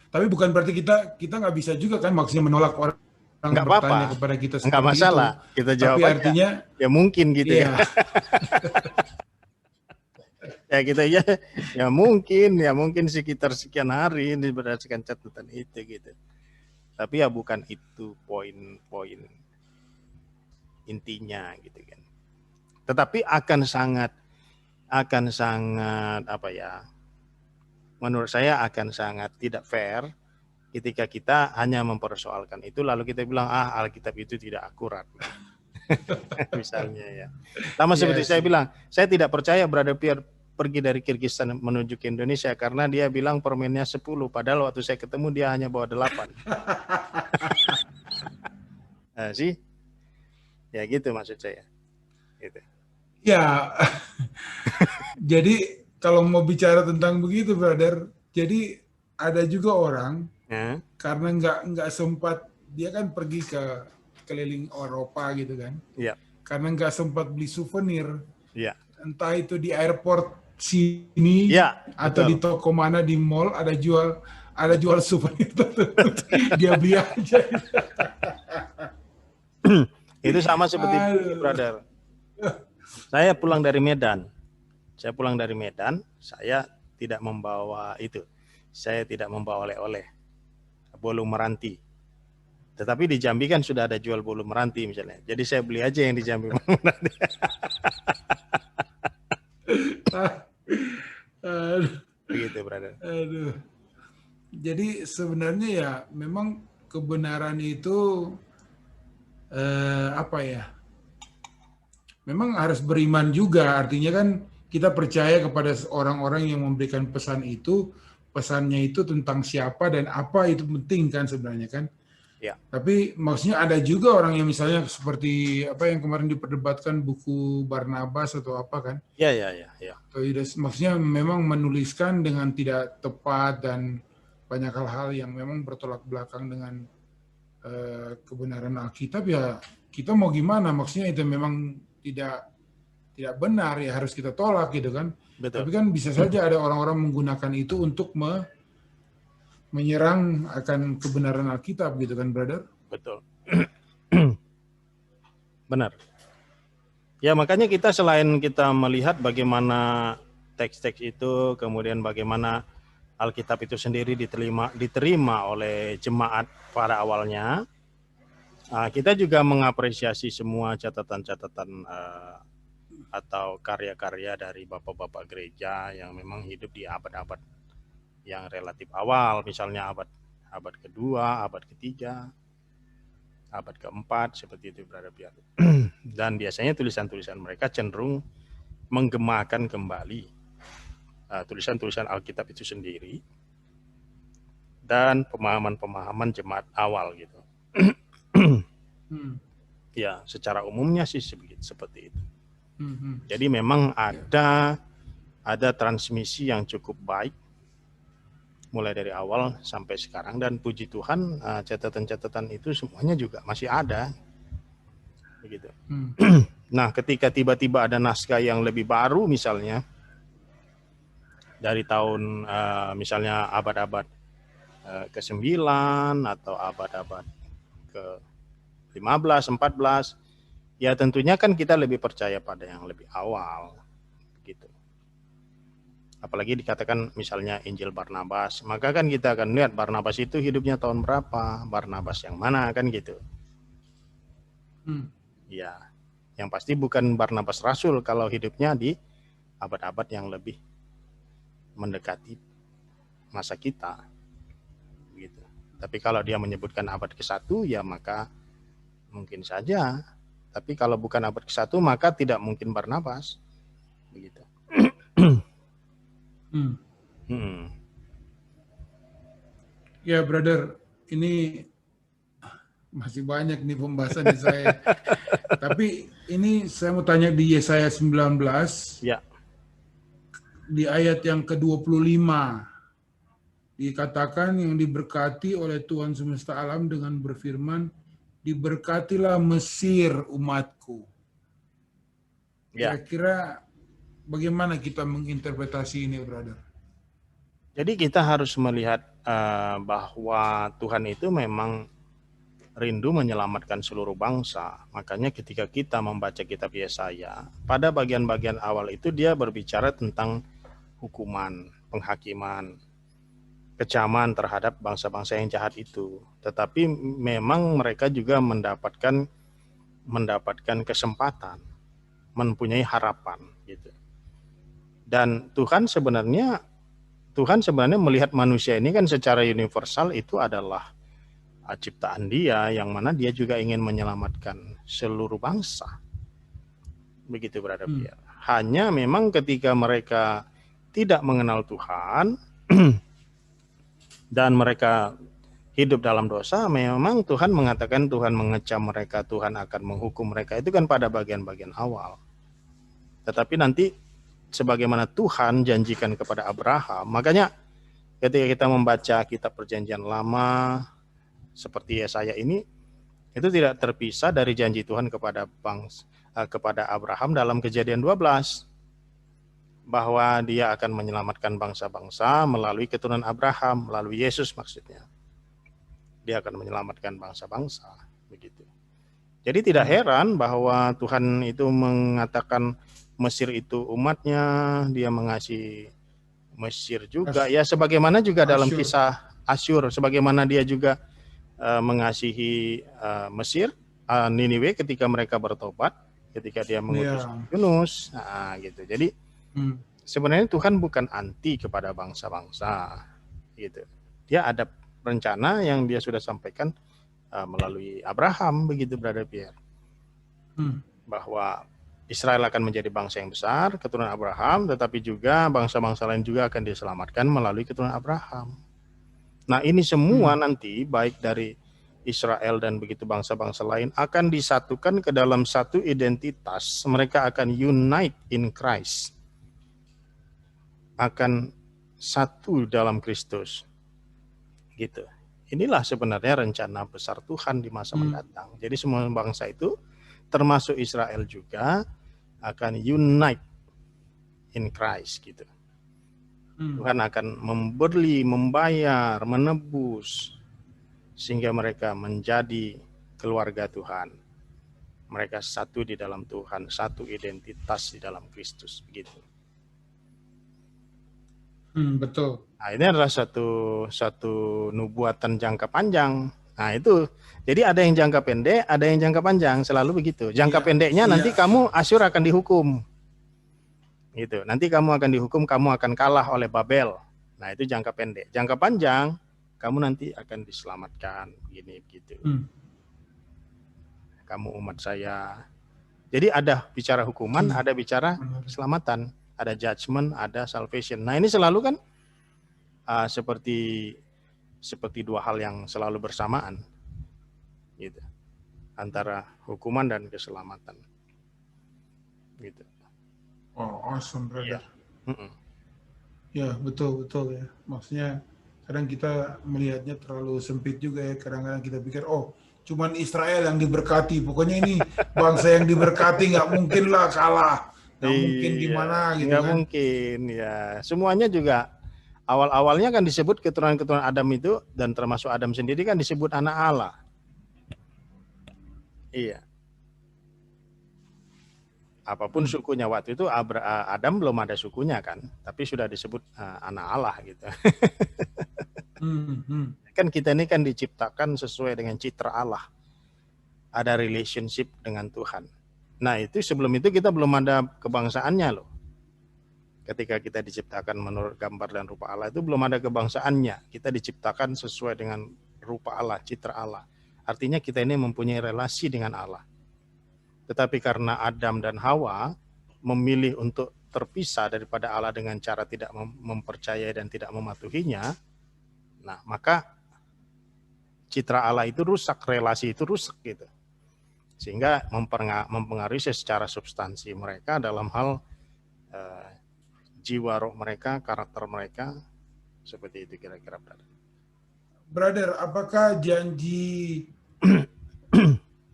S1: Tapi bukan berarti kita nggak bisa juga kan maksudnya menolak orang
S2: Nggak
S1: bertanya
S2: apa-apa,
S1: kepada kita
S2: nggak
S1: seperti
S2: masalah.
S1: itu.
S2: Kita
S1: Tapi
S2: jawab aja,
S1: artinya,
S2: ya mungkin gitu
S1: iya,
S2: kan. Ya kita ya mungkin sekitar sekian hari ini berdasarkan catatan itu gitu. Tapi ya bukan itu poin-poin intinya gitu kan. Tetapi akan sangat apa ya? Menurut saya akan sangat tidak fair ketika kita hanya mempersoalkan itu lalu kita bilang Alkitab itu tidak akurat. Misalnya ya. Sama
S1: iya
S2: seperti saya
S1: sih.
S2: bilang, saya tidak percaya Brother Pierre pergi dari Kirgistan menuju ke Indonesia karena dia bilang permennya 10, padahal waktu saya ketemu dia hanya bawa 8. Nah, sih, ya gitu maksud saya. Gitu.
S1: Ya, jadi kalau mau bicara tentang begitu, brother, jadi ada juga orang
S2: Ya,
S1: karena nggak sempat, dia kan pergi ke keliling Eropa gitu kan,
S2: ya,
S1: karena nggak sempat beli souvenir,
S2: ya,
S1: entah itu di airport sini
S2: ya,
S1: atau di
S2: betul.
S1: toko mana di mall ada jual souvenir dia beli aja.
S2: Itu sama seperti begini,
S1: Aduh.
S2: brother. Saya pulang dari Medan. Saya tidak membawa itu. Saya tidak membawa oleh-oleh. Bolu meranti. Tetapi di Jambi kan sudah ada jual bolu meranti misalnya. Jadi saya beli aja yang di Jambi.
S1: Aduh.
S2: Begitu, brother.
S1: Aduh. Jadi sebenarnya ya memang kebenaran itu apa ya? Memang harus beriman juga. Artinya kan kita percaya kepada orang-orang yang memberikan pesan itu, pesannya itu tentang siapa dan apa itu penting kan sebenarnya kan.
S2: Ya.
S1: Tapi maksudnya ada juga orang yang misalnya seperti apa yang kemarin diperdebatkan buku Barnabas atau apa kan.
S2: Ya.
S1: Maksudnya memang menuliskan dengan tidak tepat dan banyak hal-hal yang memang bertolak belakang dengan kebenaran Alkitab, ya kita mau gimana, maksudnya itu memang tidak benar, ya harus kita tolak gitu kan.
S2: Betul.
S1: Tapi kan bisa saja ada orang-orang menggunakan itu untuk menyerang akan kebenaran Alkitab gitu kan, brother.
S2: Betul. Benar. Ya makanya kita selain kita melihat bagaimana teks-teks itu, kemudian bagaimana Alkitab itu sendiri diterima oleh jemaat pada awalnya, kita juga mengapresiasi semua catatan-catatan atau karya-karya dari bapak-bapak gereja yang memang hidup di abad-abad yang relatif awal, misalnya abad kedua, abad ketiga, abad keempat, seperti itu, Brother Pierre. Dan biasanya tulisan-tulisan mereka cenderung menggemakan kembali tulisan-tulisan Alkitab itu sendiri dan pemahaman-pemahaman jemaat awal gitu. Ya, secara umumnya sih seperti itu. Jadi memang ada transmisi yang cukup baik mulai dari awal sampai sekarang, dan puji Tuhan catatan-catatan itu semuanya juga masih ada begitu. Nah, ketika tiba-tiba ada naskah yang lebih baru misalnya dari tahun misalnya abad-abad ke-9 atau abad-abad ke-15, 14, ya tentunya kan kita lebih percaya pada yang lebih awal gitu. Apalagi dikatakan misalnya Injil Barnabas, maka kan kita akan lihat Barnabas itu hidupnya tahun berapa, Barnabas yang mana kan gitu. Ya, yang pasti bukan Barnabas Rasul kalau hidupnya di abad-abad yang lebih mendekati masa kita gitu. Tapi kalau dia menyebutkan abad ke-1, ya maka mungkin saja. Tapi kalau bukan abad ke-1, maka tidak mungkin Barnabas begitu.
S1: Ya, brother, ini masih banyak nih pembahasan di saya. Tapi ini saya mau tanya di Yesaya 19.
S2: Ya.
S1: Di ayat yang ke-25 dikatakan yang diberkati oleh Tuhan semesta alam dengan berfirman, diberkatilah Mesir umatku. Kira-kira bagaimana kita menginterpretasi ini, brother?
S2: Jadi kita harus melihat bahwa Tuhan itu memang rindu menyelamatkan seluruh bangsa. Makanya ketika kita membaca kitab Yesaya, pada bagian-bagian awal itu dia berbicara tentang hukuman, penghakiman, kecaman terhadap bangsa-bangsa yang jahat itu. Tetapi memang mereka juga mendapatkan kesempatan, mempunyai harapan gitu. Dan Tuhan sebenarnya melihat manusia ini kan secara universal itu adalah ciptaan Dia, yang mana Dia juga ingin menyelamatkan seluruh bangsa. Begitu Brother Pierre. Hanya memang ketika mereka tidak mengenal Tuhan dan mereka hidup dalam dosa, memang Tuhan mengatakan Tuhan mengecam mereka, Tuhan akan menghukum mereka. Itu kan pada bagian-bagian awal. Tetapi nanti sebagaimana Tuhan janjikan kepada Abraham, makanya ketika kita membaca kitab Perjanjian Lama seperti Yesaya ini, itu tidak terpisah dari janji Tuhan kepada Abraham dalam Kejadian 12, bahwa Dia akan menyelamatkan bangsa-bangsa melalui keturunan Abraham, melalui Yesus maksudnya. Dia akan menyelamatkan bangsa-bangsa, begitu. Jadi tidak heran bahwa Tuhan itu mengatakan Mesir itu umatnya, Dia mengasihi Mesir juga, ya sebagaimana juga dalam kisah Asyur, sebagaimana Dia juga mengasihi Mesir, Niniwe ketika mereka bertobat, ketika Dia mengutus Yunus, gitu. Jadi sebenarnya Tuhan bukan anti kepada bangsa-bangsa, gitu. Dia ada rencana yang Dia sudah sampaikan melalui Abraham, begitu Brother Pierre, bahwa Israel akan menjadi bangsa yang besar, keturunan Abraham, tetapi juga bangsa-bangsa lain juga akan diselamatkan melalui keturunan Abraham. Nah ini semua nanti baik dari Israel dan begitu bangsa-bangsa lain akan disatukan ke dalam satu identitas. Mereka akan unite in Christ, akan satu dalam Kristus, gitu. Inilah sebenarnya rencana besar Tuhan di masa mendatang. Jadi semua bangsa itu, termasuk Israel juga, akan unite in Christ, gitu. Tuhan akan memberi, membayar, menebus, sehingga mereka menjadi keluarga Tuhan. Mereka satu di dalam Tuhan, satu identitas di dalam Kristus, begitu.
S1: Betul.
S2: Nah, ini adalah satu nubuatan jangka panjang. Nah itu, jadi ada yang jangka pendek, ada yang jangka panjang, selalu begitu. Jangka pendeknya nanti kamu Asyur akan dihukum, gitu. Nanti kamu akan dihukum, kamu akan kalah oleh Babel. Nah itu jangka pendek. Jangka panjang, kamu nanti akan diselamatkan, begini begitu. Kamu umat saya. Jadi ada bicara hukuman, ada bicara keselamatan, ada judgment, ada salvation. Nah ini selalu kan seperti dua hal yang selalu bersamaan, gitu, antara hukuman dan keselamatan, gitu.
S1: Oh, awesome, brother.
S2: Ya,
S1: ya betul ya. Maksudnya kadang kita melihatnya terlalu sempit juga ya. Kadang-kadang kita pikir, oh, cuman Israel yang diberkati. Pokoknya ini bangsa yang diberkati, nggak mungkin lah kalah. Nggak mungkin gimana gitu
S2: nggak
S1: kan.
S2: mungkin ya. Semuanya juga awal-awalnya kan disebut keturunan-keturunan Adam itu, dan termasuk Adam sendiri kan disebut anak Allah. Iya. Apapun sukunya waktu itu, Adam belum ada sukunya kan, tapi sudah disebut anak Allah gitu. Kan kita ini kan diciptakan sesuai dengan citra Allah. Ada relationship dengan Tuhan. Nah itu sebelum itu kita belum ada kebangsaannya loh. Ketika kita diciptakan menurut gambar dan rupa Allah itu belum ada kebangsaannya. Kita diciptakan sesuai dengan rupa Allah, citra Allah. Artinya kita ini mempunyai relasi dengan Allah. Tetapi karena Adam dan Hawa memilih untuk terpisah daripada Allah dengan cara tidak mempercayai dan tidak mematuhinya, nah maka citra Allah itu rusak, relasi itu rusak gitu. Sehingga mempengaruhi secara substansi mereka dalam hal jiwa roh mereka, karakter mereka, seperti itu kira-kira.
S1: Brother, apakah janji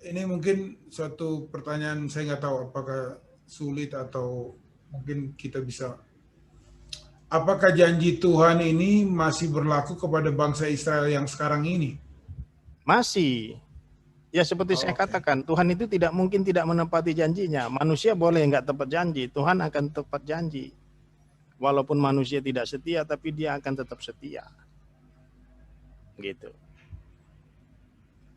S1: ini mungkin suatu pertanyaan, saya nggak tahu apakah sulit atau mungkin kita bisa. apakah janji Tuhan ini masih berlaku kepada bangsa Israel yang sekarang ini?
S2: Masih. Ya seperti saya
S1: Oke.
S2: katakan, Tuhan itu tidak mungkin tidak menepati janjinya. Manusia boleh nggak tepat janji, Tuhan akan tepat janji. Walaupun manusia tidak setia, tapi dia akan tetap setia. Gitu.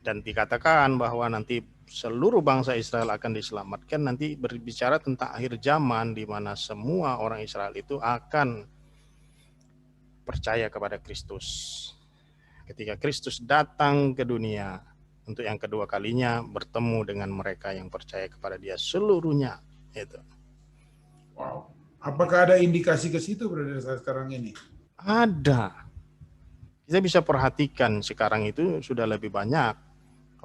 S2: Dan dikatakan bahwa nanti seluruh bangsa Israel akan diselamatkan, nanti berbicara tentang akhir zaman di mana semua orang Israel itu akan percaya kepada Kristus. Ketika Kristus datang ke dunia untuk yang kedua kalinya, bertemu dengan mereka yang percaya kepada Dia seluruhnya. Itu.
S1: Wow. Apakah ada indikasi ke situ Brother saat sekarang ini?
S2: Ada. Kita bisa perhatikan sekarang itu sudah lebih banyak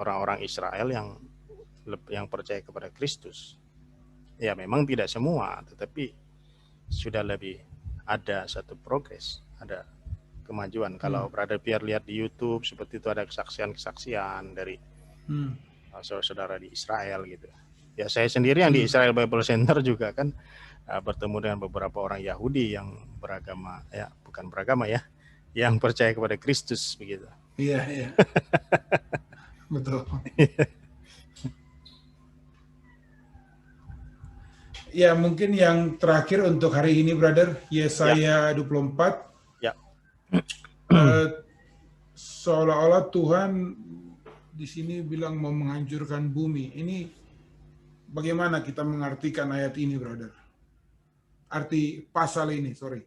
S2: orang-orang Israel yang percaya kepada Kristus. Ya memang tidak semua, tetapi sudah lebih ada satu progres, ada kemajuan. Kalau Brother Pierre lihat di YouTube seperti itu ada kesaksian-kesaksian dari saudara-saudara di Israel gitu. Ya saya sendiri yang di Israel Bible Center juga kan bertemu dengan beberapa orang Yahudi yang beragama, ya bukan beragama ya, yang percaya kepada Kristus begitu.
S1: Iya, iya. Betul. Ya mungkin yang terakhir untuk hari ini Brother, Yesaya 24.
S2: Ya.
S1: Seolah-olah Tuhan di sini bilang mau menghancurkan bumi. Ini bagaimana kita mengartikan ayat ini Brother? Arti pasal ini, sorry.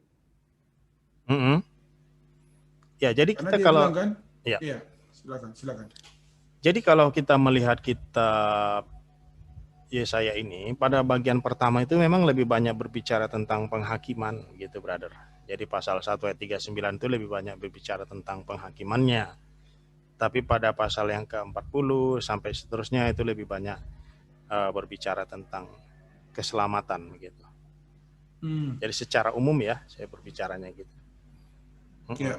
S2: Ya, jadi
S1: karena
S2: kita
S1: dia
S2: kalau
S1: bilang kan,
S2: ya.
S1: Iya, silakan.
S2: Jadi kalau kita melihat kitab Yesaya ini, pada bagian pertama itu memang lebih banyak berbicara tentang penghakiman gitu, Brother. Jadi pasal 1 ayat 39 itu lebih banyak berbicara tentang penghakimannya. Tapi pada pasal yang ke-40 sampai seterusnya itu lebih banyak berbicara tentang keselamatan gitu. Jadi secara umum ya, saya berbicaranya gitu.
S1: Ya.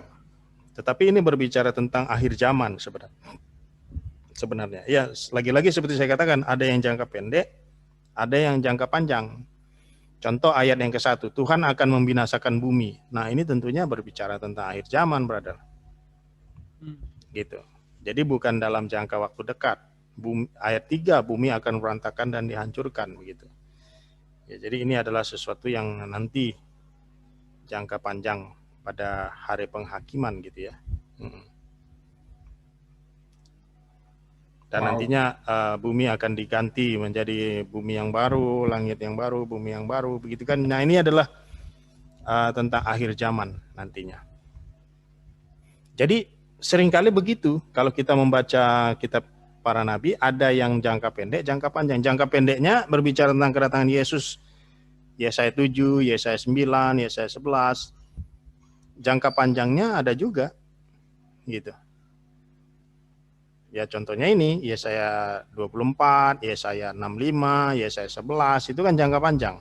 S2: Tetapi ini berbicara tentang akhir zaman sebenarnya. Ya, lagi-lagi seperti saya katakan, ada yang jangka pendek, ada yang jangka panjang. Contoh ayat yang ke-1, Tuhan akan membinasakan bumi. Nah, ini tentunya berbicara tentang akhir zaman, Brother. Gitu. Jadi bukan dalam jangka waktu dekat. Ayat 3, bumi akan berantakan dan dihancurkan begitu. Ya, jadi ini adalah sesuatu yang nanti jangka panjang pada hari penghakiman gitu ya. Dan nantinya bumi akan diganti menjadi bumi yang baru, langit yang baru, bumi yang baru, begitu kan. Nah ini adalah tentang akhir zaman nantinya. Jadi seringkali begitu, kalau kita membaca kitab para nabi, ada yang jangka pendek, jangka panjang. Jangka pendeknya berbicara tentang kedatangan Yesus, Yesaya 7, Yesaya 9, Yesaya 11. Jangka panjangnya ada juga, gitu. Ya contohnya ini, Yesaya 24, Yesaya 65, Yesaya 11, itu kan jangka panjang.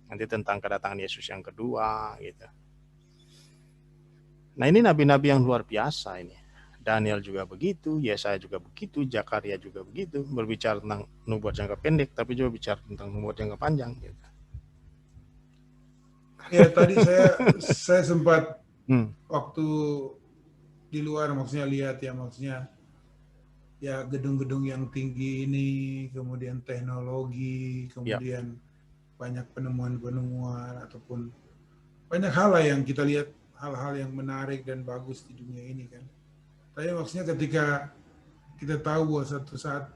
S2: Nanti tentang kedatangan Yesus yang kedua, gitu. Nah ini nabi-nabi yang luar biasa ini. Daniel juga begitu, Yesaya juga begitu, Zakaria juga begitu, berbicara tentang nubuat jangka pendek, tapi juga bicara tentang nubuat jangka panjang. Gitu.
S1: Ya tadi saya sempat waktu di luar maksudnya lihat ya, maksudnya ya gedung-gedung yang tinggi ini, kemudian teknologi, kemudian banyak penemuan-penemuan ataupun banyak hal yang kita lihat, hal-hal yang menarik dan bagus di dunia ini kan. Tapi maksudnya ketika kita tahu bahwa suatu saat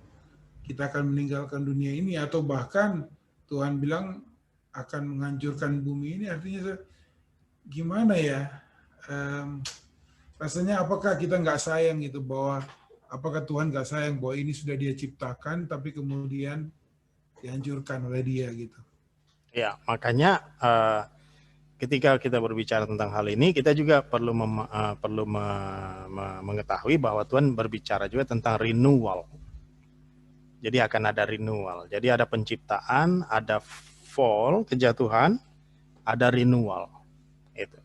S1: kita akan meninggalkan dunia ini atau bahkan Tuhan bilang akan menghancurkan bumi ini, artinya gimana ya? Rasanya apakah kita nggak sayang gitu, bahwa apakah Tuhan nggak sayang bahwa ini sudah Dia ciptakan tapi kemudian dihancurkan oleh Dia gitu.
S2: Ya, makanya ketika kita berbicara tentang hal ini, kita juga perlu mengetahui bahwa Tuhan berbicara juga tentang renewal. Jadi akan ada renewal. Jadi ada penciptaan, ada fall, kejatuhan, ada renewal. Itu.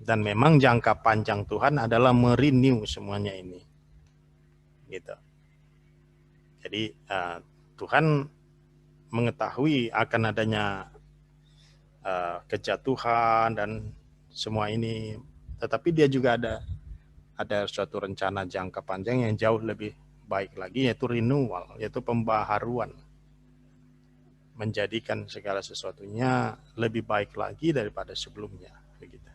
S2: Dan memang jangka panjang Tuhan adalah merenew semuanya ini. Gitu. Jadi Tuhan mengetahui akan adanya kejatuhan dan semua ini, tetapi dia juga ada suatu rencana jangka panjang yang jauh lebih baik lagi, yaitu renewal, yaitu pembaharuan, menjadikan segala sesuatunya lebih baik lagi daripada sebelumnya, begitu.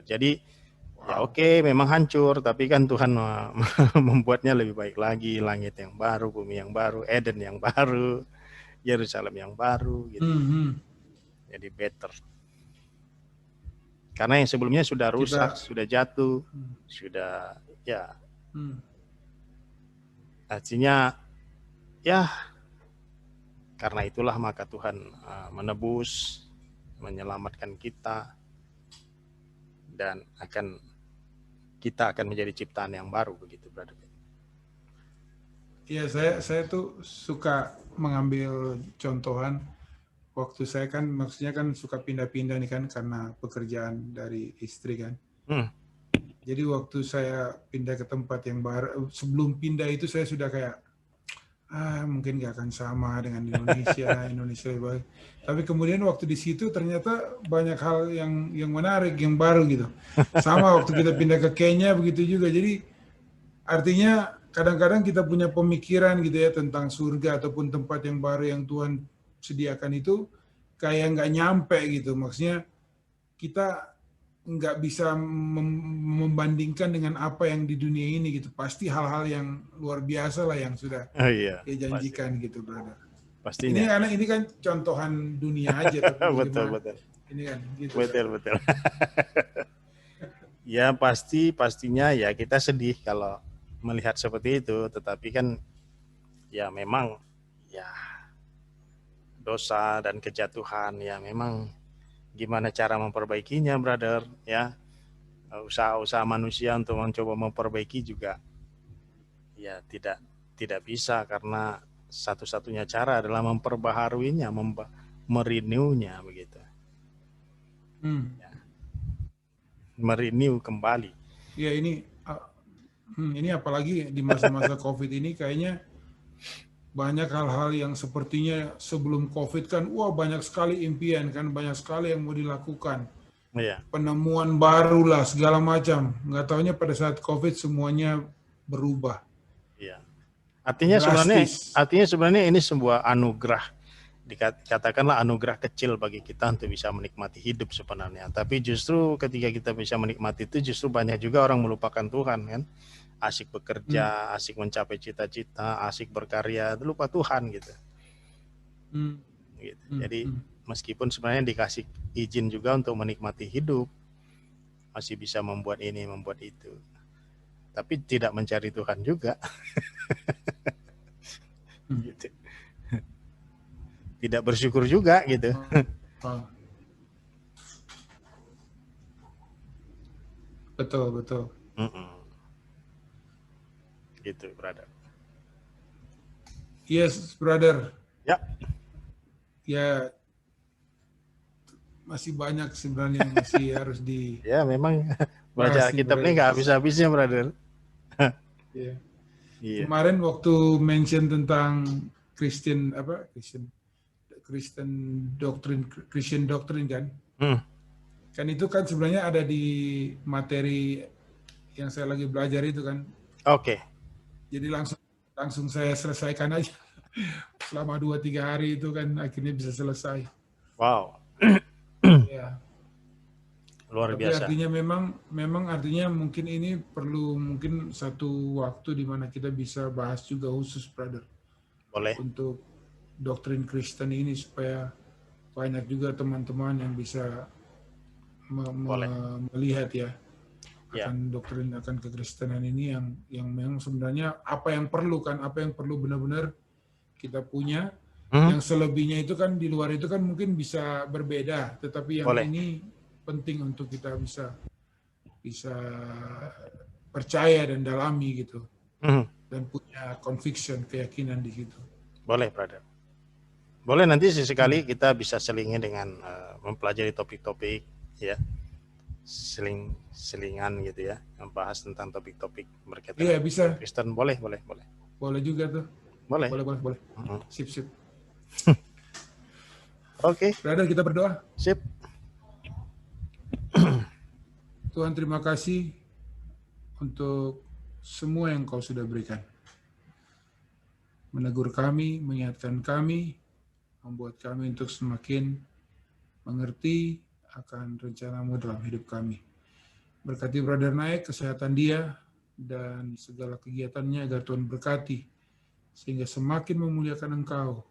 S2: Jadi ya oke, memang hancur, tapi kan Tuhan membuatnya lebih baik lagi, langit yang baru, bumi yang baru, Eden yang baru, Yerusalem yang baru, gitu. Jadi better. Karena yang sebelumnya sudah rusak, sudah jatuh, sudah ya. Artinya ya karena itulah maka Tuhan menebus, menyelamatkan kita, dan kita akan menjadi ciptaan yang baru, begitu, brother.
S1: Iya, saya tuh suka mengambil contohan. Waktu saya kan, maksudnya kan suka pindah-pindah nih kan, karena pekerjaan dari istri kan. Jadi waktu saya pindah ke tempat yang baru, sebelum pindah itu saya sudah kayak, mungkin gak akan sama dengan Indonesia, Indonesia lebih baik. Tapi kemudian waktu di situ ternyata banyak hal yang menarik, yang baru gitu. Sama waktu kita pindah ke Kenya begitu juga. Jadi artinya kadang-kadang kita punya pemikiran gitu ya tentang surga ataupun tempat yang baru yang Tuhan sediakan itu kayak nggak nyampe gitu. Maksudnya kita nggak bisa membandingkan dengan apa yang di dunia ini gitu. Pasti hal-hal yang luar biasa lah yang sudah dijanjikan gitu, brother.
S2: Pastinya.
S1: Ini kan contohan dunia aja, tapi
S2: betul.
S1: Ini kan gitu.
S2: Betul. Ya pastinya ya kita sedih kalau melihat seperti itu, tetapi kan ya memang ya dosa dan kejatuhan ya memang gimana cara memperbaikinya, brother, ya. Usaha-usaha manusia untuk mencoba memperbaiki juga ya tidak bisa, karena satu-satunya cara adalah memperbaharuinya, merenew-nya, begitu. Ya. Merenew kembali.
S1: Ya ini apalagi di masa-masa COVID ini kayaknya banyak hal-hal yang sepertinya sebelum COVID kan, banyak sekali impian kan, banyak sekali yang mau dilakukan. Penemuan baru lah, segala macam. Nggak taunya pada saat COVID semuanya berubah.
S2: Iya. Artinya sebenarnya ini sebuah anugerah. Dikatakanlah anugerah kecil bagi kita untuk bisa menikmati hidup sebenarnya. Tapi justru ketika kita bisa menikmati itu, justru banyak juga orang melupakan Tuhan kan. Asik bekerja, asik mencapai cita-cita, asik berkarya, lupa Tuhan gitu. Gitu. Jadi meskipun sebenarnya dikasih izin juga untuk menikmati hidup, masih bisa membuat ini, membuat itu, tapi tidak mencari Tuhan juga. Gitu. Tidak bersyukur juga gitu.
S1: Betul.
S2: Gitu, brother.
S1: Yes, brother. Ya, masih banyak sebenarnya yang masih harus di.
S2: Ya, memang baca kitab ini nggak habis-habisnya, brother.
S1: Iya. Kemarin waktu mention tentang Christian doctrine kan. Kan itu kan sebenarnya ada di materi yang saya lagi belajar itu kan.
S2: Oke.
S1: Jadi langsung saya selesaikan aja. Selama 2-3 hari itu kan akhirnya bisa selesai.
S2: Wow.
S1: Ya.
S2: Luar
S1: Tapi
S2: biasa.
S1: artinya memang artinya mungkin ini perlu mungkin satu waktu di mana kita bisa bahas juga khusus, brother.
S2: Boleh.
S1: Untuk doktrin Kristen ini supaya banyak juga teman-teman yang bisa melihat ya akan doktrin, akan kekristenan ini yang memang sebenarnya apa yang perlu benar-benar kita punya. Yang selebihnya itu kan di luar itu kan mungkin bisa berbeda, tetapi yang ini penting untuk kita bisa percaya dan dalami gitu, dan punya conviction, keyakinan di situ.
S2: Boleh, brother. Boleh, nanti sesekali kita bisa selingi dengan mempelajari topik-topik ya, selingan gitu ya, membahas tentang topik-topik berkaitan
S1: bisa.
S2: Kristen. Boleh
S1: juga tuh.
S2: Boleh.
S1: Sip.
S2: Oke,
S1: Brother, kita berdoa.
S2: sip.
S1: Tuhan, terima kasih untuk semua yang Kau sudah berikan. Menegur kami, mengingatkan kami, membuat kami untuk semakin mengerti akan rencana-Mu dalam hidup kami. Berkati Brother Naik, kesehatan dia, dan segala kegiatannya agar Tuhan berkati, sehingga semakin memuliakan Engkau,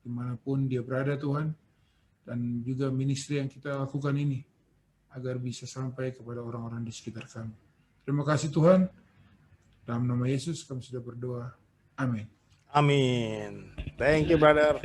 S1: dimanapun dia berada Tuhan, dan juga ministry yang kita lakukan ini, agar bisa sampai kepada orang-orang di sekitar kami. Terima kasih Tuhan, dalam nama Yesus kami sudah berdoa. Amin.
S2: Amin. Thank you, brother.